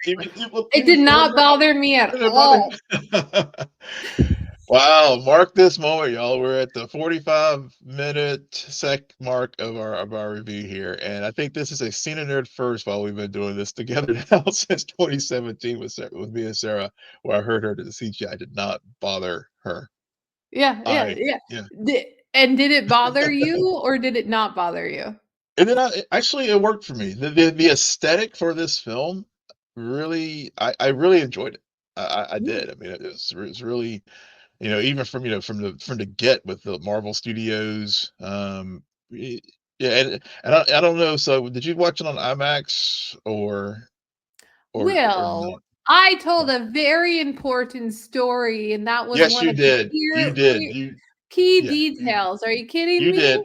B: even
A: Franklin.
B: even
A: It did
B: even
A: not bother me at
B: Didn't bother
A: all.
B: you? Wow, mark this moment, y'all. We're at the 45-minute sec mark of our review here, and I think this is a Cena Nerd first while we've been doing this together now since 2017 with me and Sarah, where I heard her that the CGI did not bother her.
A: Yeah, yeah,
B: I
A: yeah.
B: Yeah.
A: And did it bother you or did it not bother you?
B: And then actually it worked for me. The aesthetic for this film really I really enjoyed it. I
A: Yeah.
B: did. I mean, it was really, even from, from the get with the Marvel Studios, y yeah, and I don't know, so did you watch it on IMAX or
A: Will,
B: not?
A: I
B: Yeah.
A: told a very important story, and that was
B: Yes,
A: one
B: you
A: of the
B: did. You did.
A: key
B: Yeah,
A: details. Are you kidding
B: you
A: me?
B: did.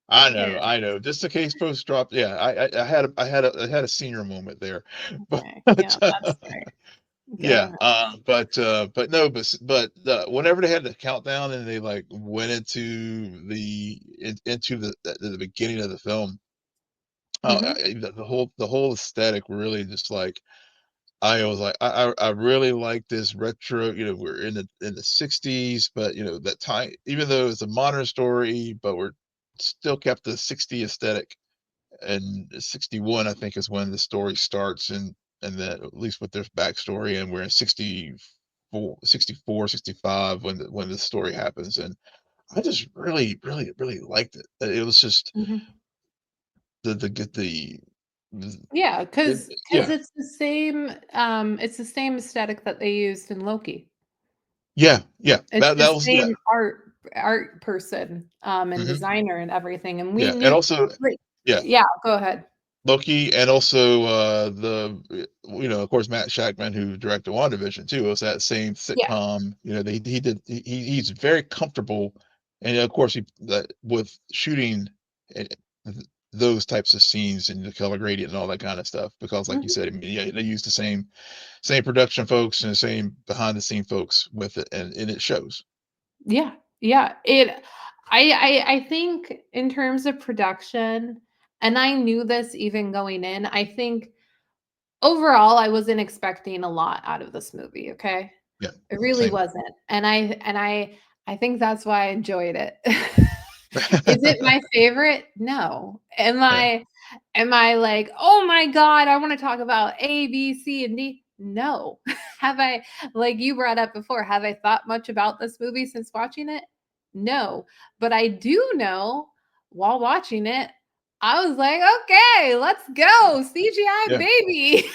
B: I
A: Yeah.
B: know, I know. Just in case post dropped, yeah, I had a senior moment there.
A: Okay.
B: But,
A: Yeah, that's fair. Go
B: yeah,
A: ahead.
B: but no, whenever they had the countdown and they, like, went into the beginning of the film,
A: Mhm.
B: the whole aesthetic really just, like, I was like, I really like this retro, we're in the '60s, but, that time, even though it's a modern story, but we're still kept the '60 aesthetic, and '61, I think, is when the story starts, and then at least with their backstory, and we're in 64, 65 when the story happens, and I just really, really, really liked it. It was just
A: Mhm.
B: the
A: Yeah, because
B: yeah,
A: it's the same aesthetic that they used in Loki.
B: yeah, yeah.
A: It's the
B: That was, yeah,
A: same art person, and
B: mhm,
A: designer and everything, and we
B: yeah, and
A: knew
B: also,
A: like
B: yeah,
A: yeah, go ahead.
B: Loki, and also, of course, Matt Shakman, who directed WandaVision too, was that same
A: Yeah.
B: sitcom. He's very comfortable, and of course, with shooting, eh, those types of scenes and the color gradient and all that kind of stuff, because, like you
A: Mhm.
B: said, I mean, yeah, they use the same production folks and the same behind the scene folks with it, and it shows.
A: Yeah, yeah, I think in terms of production, and I knew this even going in, I think overall, I wasn't expecting a lot out of this movie, okay?
B: Yeah,
A: I really
B: same.
A: wasn't, and I think that's why I enjoyed it. Is it my favorite? No.
B: Yeah,
A: Am I like, "Oh my god, I wanna talk about A, B, C, and D?" No. Have I like you brought up before, have I thought much about this movie since watching it? No. But I do know while watching it, I was like, "Okay, let's go. CGI
B: yeah,
A: baby.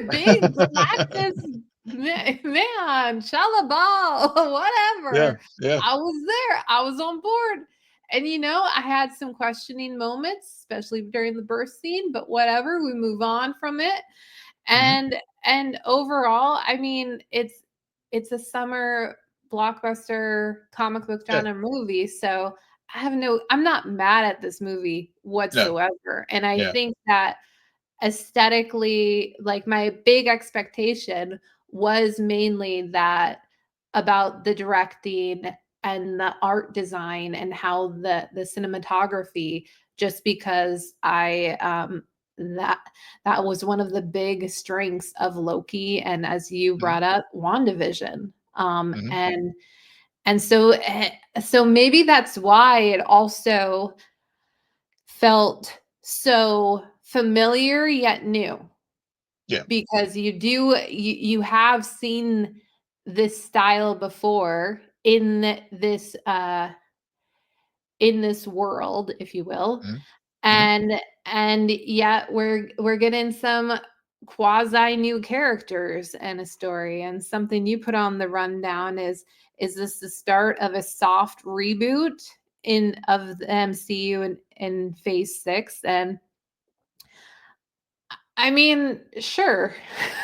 A: Big Galactus man, Shalabal,
B: yeah,
A: whatever."
B: yeah,
A: I was there. I was on board. And I had some questioning moments, especially during the birth scene, but whatever, we move on from it.
B: mhm,
A: And overall, I mean, it's a summer blockbuster comic book
B: yeah,
A: genre movie, so I'm not mad at this movie
B: no,
A: whatsoever. And I
B: yeah,
A: think that aesthetically, like my big expectation was mainly that about the directing and the art design and how the cinematography, just because that that was one of the big strengths of Loki, and as you
B: Mhm,
A: brought up, WandaVision.
B: mhm,
A: And so maybe that's why it also felt so familiar yet new,
B: yeah,
A: because you have seen this style before in this world, if you will.
B: mhm, mhm,
A: And yet we're getting some quasi new characters and a story. And something you put on the rundown is this the start of a soft reboot in of the MCU in phase 6? And I mean, sure.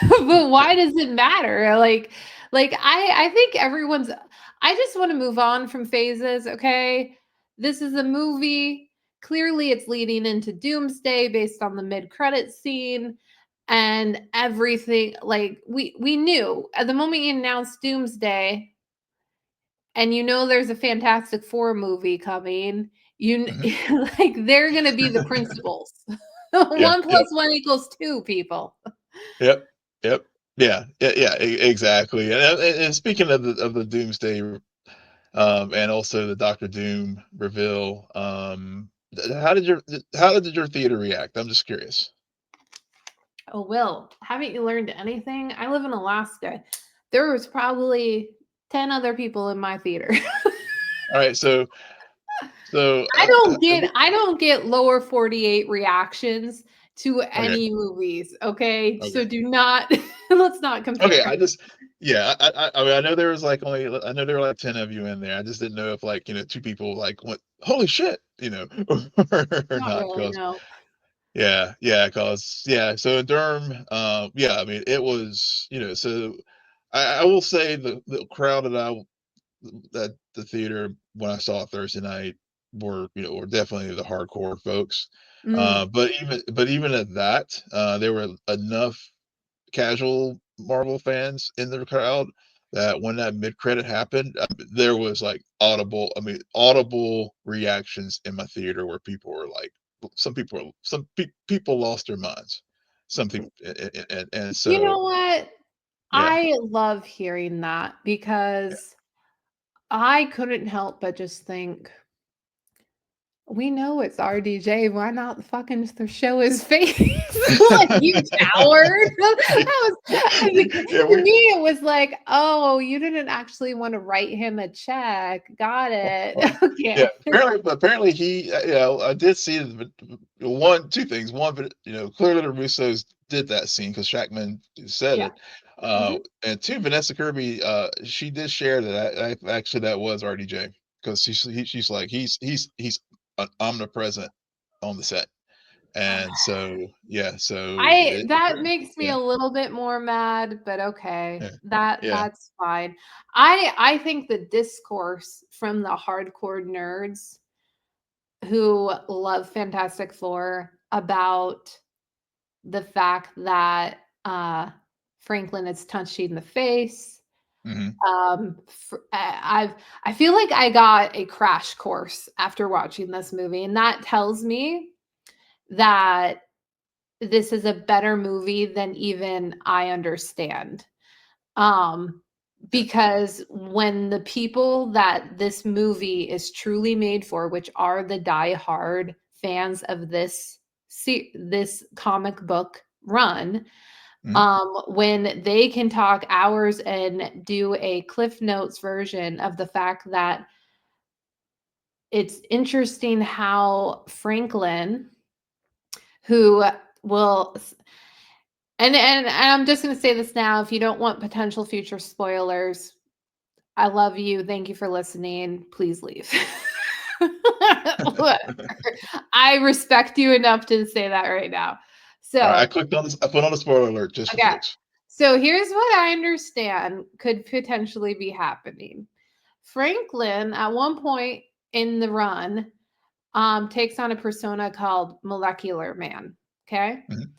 A: But
B: yeah,
A: why does it matter? Like I think everyone's I just want to move on from phases, okay? This is a movie. Clearly it's leading into Doomsday based on the mid-credit scene and everything. Like we knew at the moment you announced Doomsday, and you know there's a Fantastic Four movie coming,
B: mhm.
A: like they're going to be the principals.
B: Yeah,
A: 1
B: yep,
A: plus 1 equals 2, people.
B: yep, yep. Yeah, yeah, exactly. And speaking of the Doomsday, and also the Doctor Doom reveal, how did your theater react? I'm just curious.
A: Oh, Will, haven't you learned anything? I live in Alaska. There was probably 10 other people in my theater.
B: All right, so
A: I don't get lower 48 reactions to
B: okay,
A: any movies, okay? So
B: okay.
A: do not let's not
B: Okay,
A: compare.
B: I just yeah, I mean, I know there was like only I know there were like 10 of you in there. I just didn't know if like, two people like went, "Holy shit," or
A: Not
B: not.
A: really,
B: Cause
A: no.
B: yeah, so in Durham, yeah, I mean, it was, so I will say the crowd that the theater when I saw it Thursday night were definitely the hardcore folks.
A: Mm.
B: But even at that, there were enough casual Marvel fans in the crowd that when that mid credit happened, there was like audible reactions in my theater where people were like, people lost their minds. Some people, and
A: You
B: so
A: know what?
B: yeah,
A: I love hearing that
B: yeah,
A: because I couldn't help but just think, we know it's RDJ. Why not fucking show his face? Like, you coward. That was I mean,
B: yeah,
A: to me, it was like, oh, you didn't actually want to write him a check. Got it.
B: Well, yeah,
A: Okay.
B: apparently he, I did see two things. One, but clearly the Russos did that scene because Shackman said
A: Yeah.
B: it.
A: Mhm.
B: And two, Vanessa Kirby, she did share that actually that was RDJ because she's like he's omnipresent on the set, and so yeah, so
A: I that makes me
B: yeah,
A: a little bit more mad, but okay.
B: yeah, yeah,
A: That's fine. I think the discourse from the hardcore nerds who love Fantastic Four about the fact that Franklin is touched in the face.
B: hmm
A: I feel like I got a crash course after watching this movie, and that tells me that this is a better movie than even I understand. Um,
B: yeah,
A: because when the people that this movie is truly made for, which are the die-hard fans of this comic book run,
B: hmm
A: when they can talk hours and do a Cliff Notes version of the fact that it's interesting how Franklin, who will and I'm just going to say this now, if you don't want potential future spoilers, I love you. Thank you for listening. Please leave. Whatever. I respect you enough to say that right now.
B: All right, I
A: So,
B: clicked on this. I put on a spoiler alert just for
A: okay.
B: folks.
A: So here's what I understand could potentially be happening. Franklin, at one point in the run, takes on a persona called Molecular Man. Okay.
B: Mhm.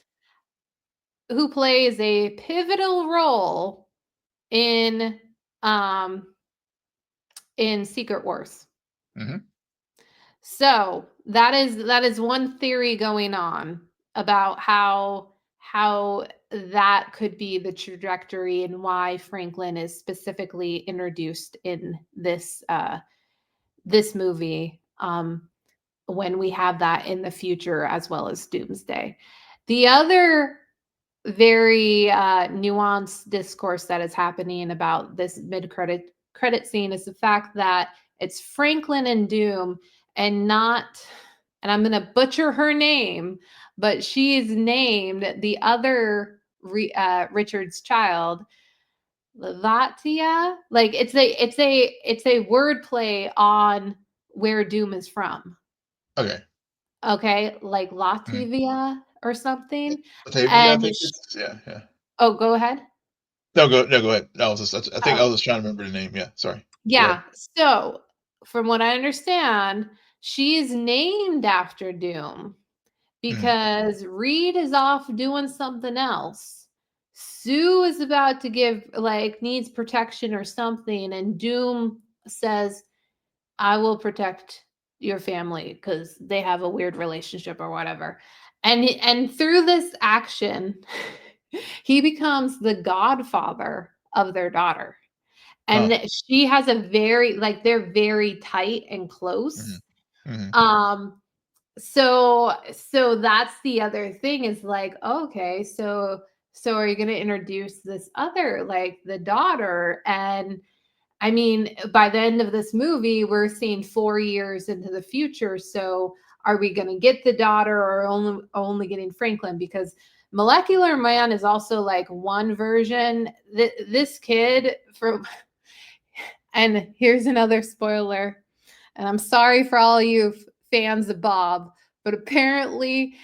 A: who plays a pivotal role in um Secret Wars.
B: Hmm.
A: So that is one theory going on about how that could be the trajectory and why Franklin is specifically introduced in this movie, when we have that in the future as well as Doomsday. The other very nuanced discourse that is happening about this mid credit scene is the fact that it's Franklin and Doom, and not, and I'm going to butcher her name, but she is named the other Richard's child, Lavatia. Like it's a word play on where Doom is from.
B: Okay.
A: Okay, like
B: Mm.
A: Latvia or something.
B: Batavia, I
A: And
B: think it's, yeah, yeah.
A: oh, go ahead.
B: No, go ahead. No, I think I
A: Oh,
B: was just trying to remember the name. Yeah, sorry. Go ahead.
A: yeah. So, from what I understand, she is named after Doom
B: Mm,
A: because Reed is off doing something else. Sue is about to needs protection or something, and Doom says, I will protect your family because they have a weird relationship or whatever. And through this action, he becomes the godfather of their daughter. And
B: huh.
A: she has a very they're very tight and
B: Mhm,
A: close.
B: mhm.
A: Um so that's the other thing is like, okay, so are you going to introduce this other, like the daughter? And I mean, by the end of this movie, we're seeing 4 years into the future. So are we going to get the daughter, or only getting Franklin? Because Molecular Man is also like one version. This kid from and here's another spoiler. And I'm sorry for all you fans of Bob, but apparently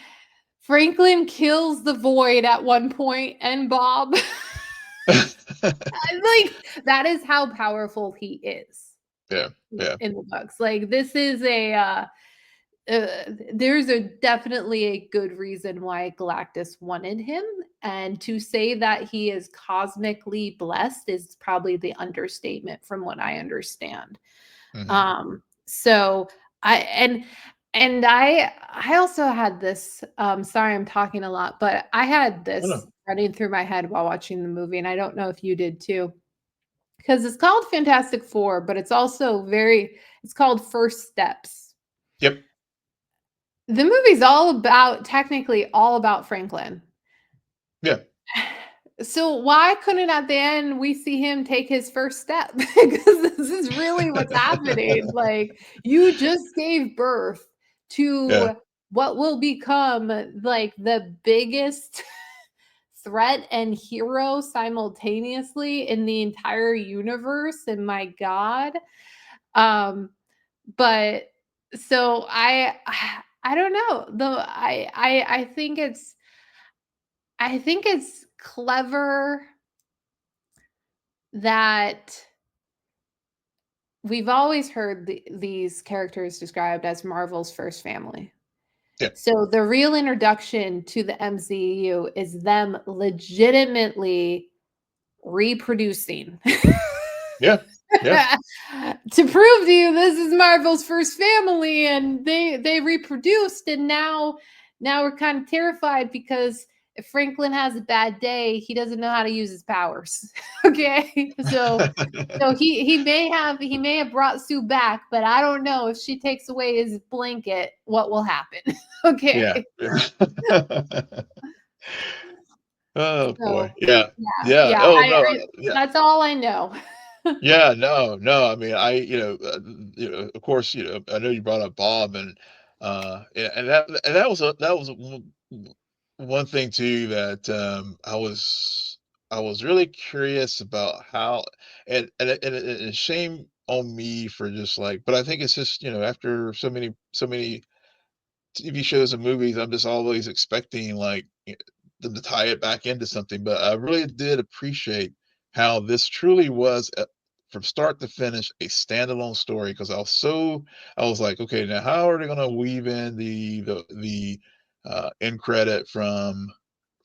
A: Franklin kills the Void at one point and Bob. Like that is how powerful he is
B: Yeah, yeah.
A: in the books. Like this is there's a definitely a good reason why Galactus wanted him, and to say that he is cosmically blessed is probably the understatement from what I understand.
B: Mhm.
A: So I and I also had this, sorry I'm talking a lot, but I had
B: Oh,
A: this
B: no.
A: running through my head while watching the movie, and I don't know if you did too. Because it's called Fantastic Four, but it's called First Steps.
B: Yep.
A: The movie's technically all about Franklin.
B: Yeah.
A: So why couldn't at the end we see him take his first step? Because this is really what's happening. Like you just gave birth
B: Yeah.
A: to what will become like the biggest threat and hero simultaneously in the entire universe. And my God. Um, but so I don't know. I think it's clever that we've always heard these characters described as Marvel's first family.
B: Yeah.
A: So the real introduction to the MCU is them legitimately reproducing.
B: Yeah. Yeah.
A: To prove to you this is Marvel's first family, and they reproduced, and now we're kind of terrified because if Franklin has a bad day, he doesn't know how to use his powers. Okay? So he may have brought Sue back, but I don't know if she takes away his blanket, what will happen.
B: Yeah.
A: Okay.
B: Yeah. Oh, boy.
A: So
B: Yeah.
A: yeah,
B: Yeah.
A: yeah.
B: Oh,
A: I,
B: no.
A: I
B: Yeah.
A: that's all I know.
B: Yeah, no, no. I mean, of course, I know you brought up Bob, and that was one thing too that I was really curious about how, and shame on me for just like, but I think it's just after so many TV shows and movies, I'm just always expecting like them to tie it back into something. But I really did appreciate how this truly was from start to finish a standalone story because I was like, okay, now how are they going to weave in the end credit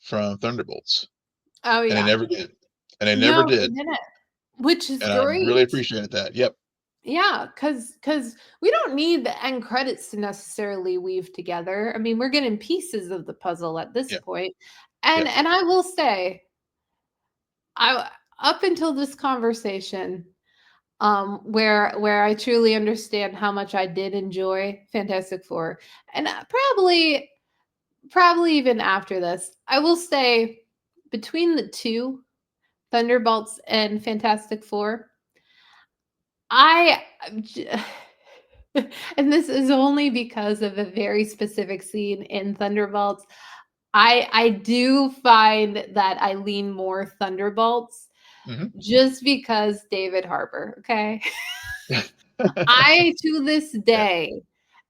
B: from Thunderbolts,
A: Oh
B: and they
A: yeah.
B: never did, and they never
A: No, they
B: did,
A: didn't, which is
B: and I really
A: great.
B: appreciated that. Yep.
A: Yeah, because we don't need the end credits to necessarily weave together. I mean, we're getting pieces of the puzzle at this
B: Yeah.
A: point.
B: Yeah.
A: And I will say, I up until this conversation, where I truly understand how much I did enjoy Fantastic Four, and probably even after this, I will say between the two, Thunderbolts and Fantastic Four, I and this is only because of a very specific scene in Thunderbolts. I do find that I lean more Thunderbolts
B: Hmm.
A: just because David Harbour, okay? I to this
B: Yeah.
A: day,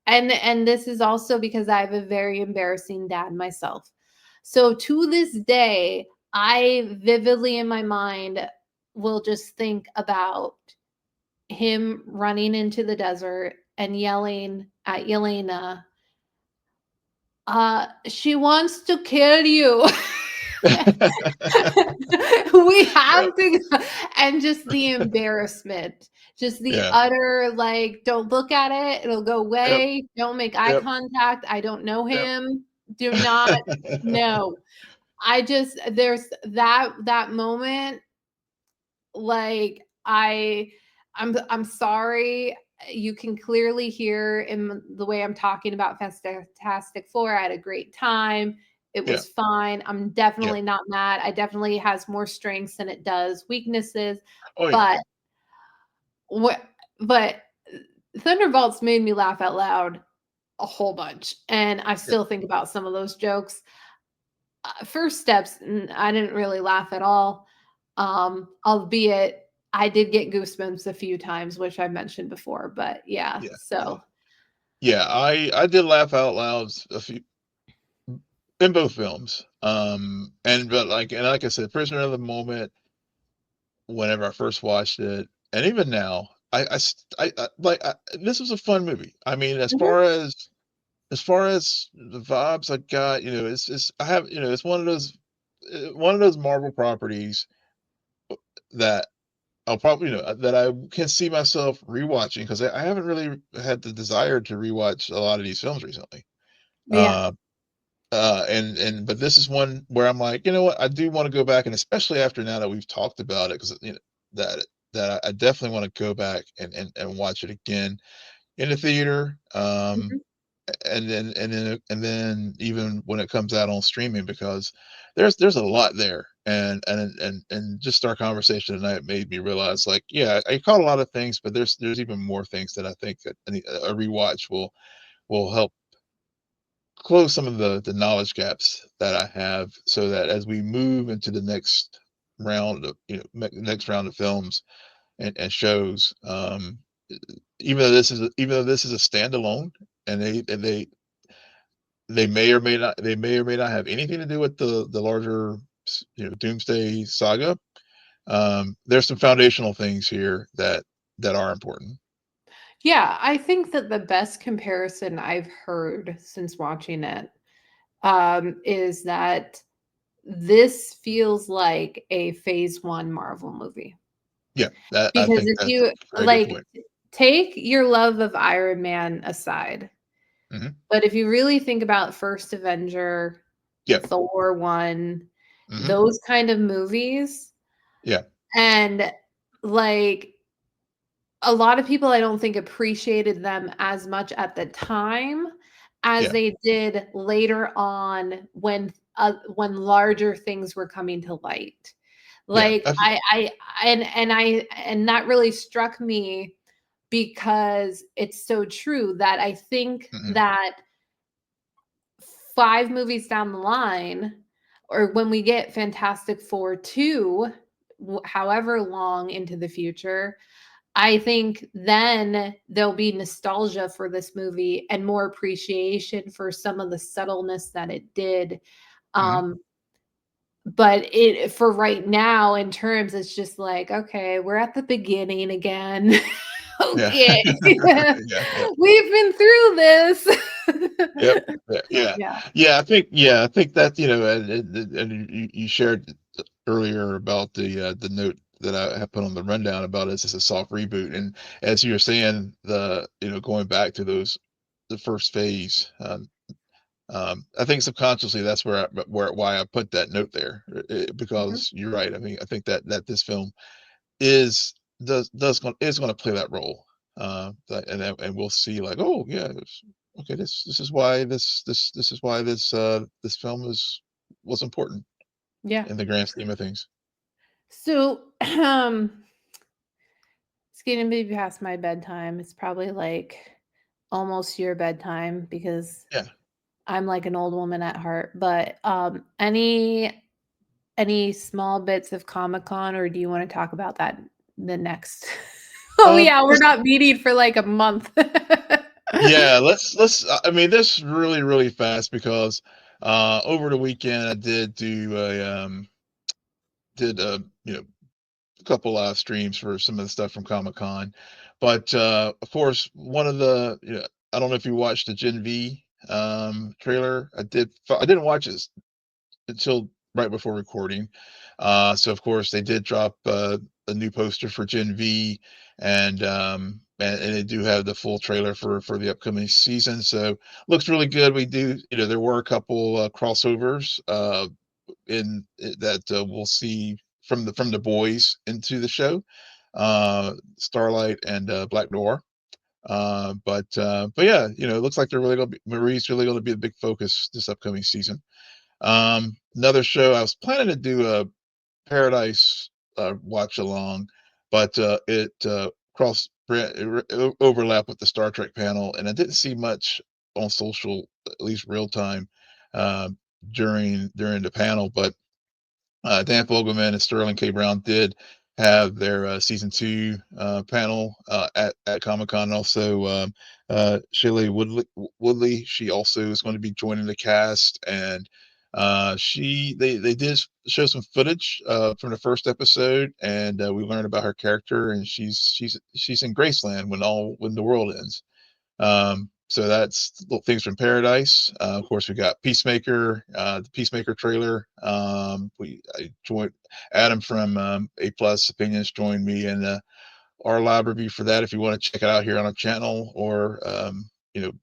A: and this is also because I have a very embarrassing dad myself. So to this day, I vividly in my mind will just think about him running into the desert and yelling at Yelena, she wants to kill you. We
B: Yep.
A: have to and just the embarrassment, just the
B: Yeah.
A: utter, like, "Don't look at it, it'll go
B: Yep.
A: away, don't make eye
B: Yep.
A: contact, I don't know
B: Yep.
A: him, do not no." I just there's that moment, like, I'm sorry, you can clearly hear in the way I'm talking about Fantastic Four, I had a great time. It
B: Yeah.
A: was fine. I'm
B: Yeah.
A: definitely not mad. I definitely has more strengths than it does weaknesses,
B: Oh yeah.
A: but what but Thunderbolts made me laugh out loud a whole bunch, and I
B: Yeah.
A: still think about some of those jokes. First Steps, I didn't really laugh at all, albeit I did get goosebumps a few times, which I mentioned before, but yeah,
B: Yeah. Yeah.
A: so
B: Yeah. I did laugh out loud a few in both films. And but like I said, Prisoner of the Moment. Whenever I first watched it, and even now, this was a fun movie. I mean,
A: mhm,
B: as far as the vibes I got, it's I have it's one of those Marvel properties that I'll probably that I can see myself rewatching because I haven't really had the desire to rewatch a lot of these films recently.
A: yeah,
B: Uh, and but this is one where I'm like, you know what, I do want to go back, and especially after now that we've talked about it, because that I definitely want to go back and watch it again in the theater.
A: mhm,
B: And then even when it comes out on streaming, because there's a lot there, and just our conversation tonight made me realize, like, yeah, I caught a lot of things, but there's even more things that I think that a rewatch will help close some of the knowledge gaps that I have, so that as we move into the next round of next round of films and shows, even though this is a standalone, and they may or may not have anything to do with the larger Doomsday Saga. There's some foundational things here that are important.
A: yeah, I think that the best comparison I've heard since watching it, is that this feels like a Phase 1 Marvel movie.
B: Yeah, that I
A: Because
B: think
A: if
B: that's
A: you
B: a very good
A: like,
B: point.
A: take your love of Iron Man aside,
B: Hmm.
A: but if you really think about First Avenger,
B: Yeah.
A: Thor 1,
B: Hmm.
A: those kind of movies,
B: Yeah.
A: and, like, a lot of people I don't think appreciated them as much at the time as
B: Yeah.
A: they did later on when larger things were coming to light.
B: Yeah.
A: Like, and that really struck me because it's so true that I think
B: Mhm.
A: that 5 movies down the line, or when we get Fantastic Four 2, however long into the future, I think then there'll be nostalgia for this movie and more appreciation for some of the subtleness that it did.
B: Mhm.
A: Um, but it for right now, in terms, it's just like, okay, we're at the beginning again. poke
B: Yeah.
A: it.
B: Yeah.
A: We've been through this.
B: Yep. Yeah.
A: Yeah.
B: I think that, and you shared earlier about the note that I have put on the rundown about it's just a soft reboot. And as you were saying, going back to the first phase, I think subconsciously that's why I put that note there,
A: Mhm.
B: because you're right. I mean, I think that this film is is going to play that role, and we'll see like, oh yeah, okay, this is why this is why this film was important
A: Yeah.
B: in the grand scheme of things.
A: So, it's getting to be past my bedtime. It's probably like almost your bedtime because
B: Yeah.
A: I'm like an old woman at heart. But any small bits of Comic-Con, or do you want to talk about that the next? Oh yeah, we're
B: Let's
A: not meeting for like a month.
B: Yeah, let's I mean this really really fast because over the weekend I did a couple live streams for some of the stuff from Comic Con, but of course one of the I don't know if you watched the Gen V trailer. I didn't watch it until right before recording. So of course they did drop a new poster for Gen V, and they do have the full trailer for the upcoming season. So looks really good. We do, there were a couple crossovers that we'll see from the boys into the show, Starlight and Black Noir. But yeah, it looks like Marie's really going to be a big focus this upcoming season. Another show I was planning to do a Paradise watch along, but it overlap with the Star Trek panel, and I didn't see much on social, at least real time, uh, during the panel. But Dan Fogelman and Sterling K. Brown did have their season two panel at Comic Con. Also, Shailene Woodley, she also is going to be joining the cast, and they did show some footage from the first episode, and we learned about her character, and she's in Graceland when the world ends. So that's little things from Paradise. Of course, we got Peacemaker, the Peacemaker trailer. I joined Adam from A Plus Opinions joined me in our live review for that. If you want to check it out here on our channel, or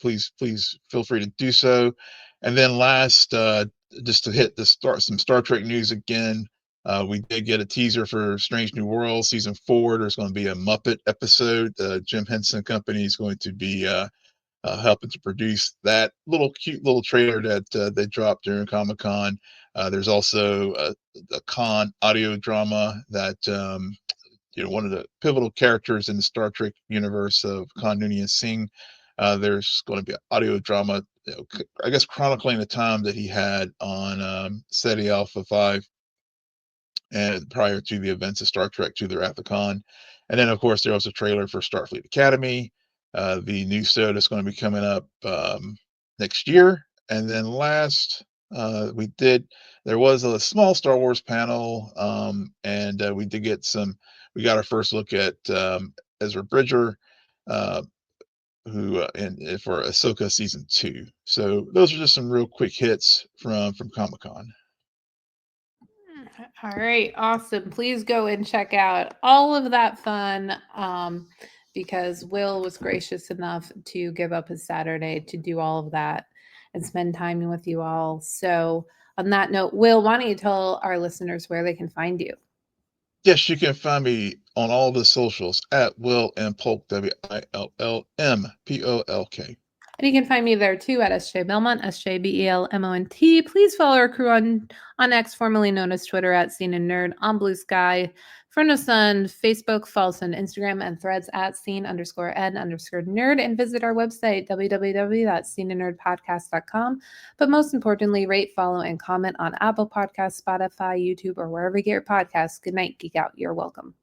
B: please feel free to do so. And then last, just to hit some Star Trek news again. We did get a teaser for Strange New World season 4. There's going to be a Muppet episode. Jim Henson Company is going to be helping to produce that little cute little trailer that they dropped during Comic Con. There's also a con audio drama that one of the pivotal characters in the Star Trek universe of Khan Noonien Singh. There's going to be an audio drama, I guess, chronicling the time that he had on SETI Alpha 5 and prior to the events of Star Trek to the Wrath of Khan. And then, of course, there was a trailer for Starfleet Academy, the new show that's going to be coming up next year. And then last, there was a small Star Wars panel, and we got our first look at Ezra Bridger, uh, for Ahsoka season 2. So those are just some real quick hits from Comic Con.
A: All right, awesome. Please go and check out all of that fun, because Will was gracious enough to give up his Saturday to do all of that and spend time with you all. So, on that note, Will, why don't you tell our listeners where they can find you?
B: Yes, you can find me on all the socials at Will M Polk, WILLMPOLK.
A: And you can find me there too at SJ Belmont, SJBELMONT. Please follow our crew on X, formerly known as Twitter, at Scene and Nerd, on Blue Sky, friend us on Facebook, follow us on Instagram and Threads at scene_n_nerd, and visit our website, www.sceneandnerdpodcast.com. But most importantly, rate, follow, and comment on Apple Podcasts, Spotify, YouTube, or wherever you get your podcasts. Good night, Geek Out. You're welcome.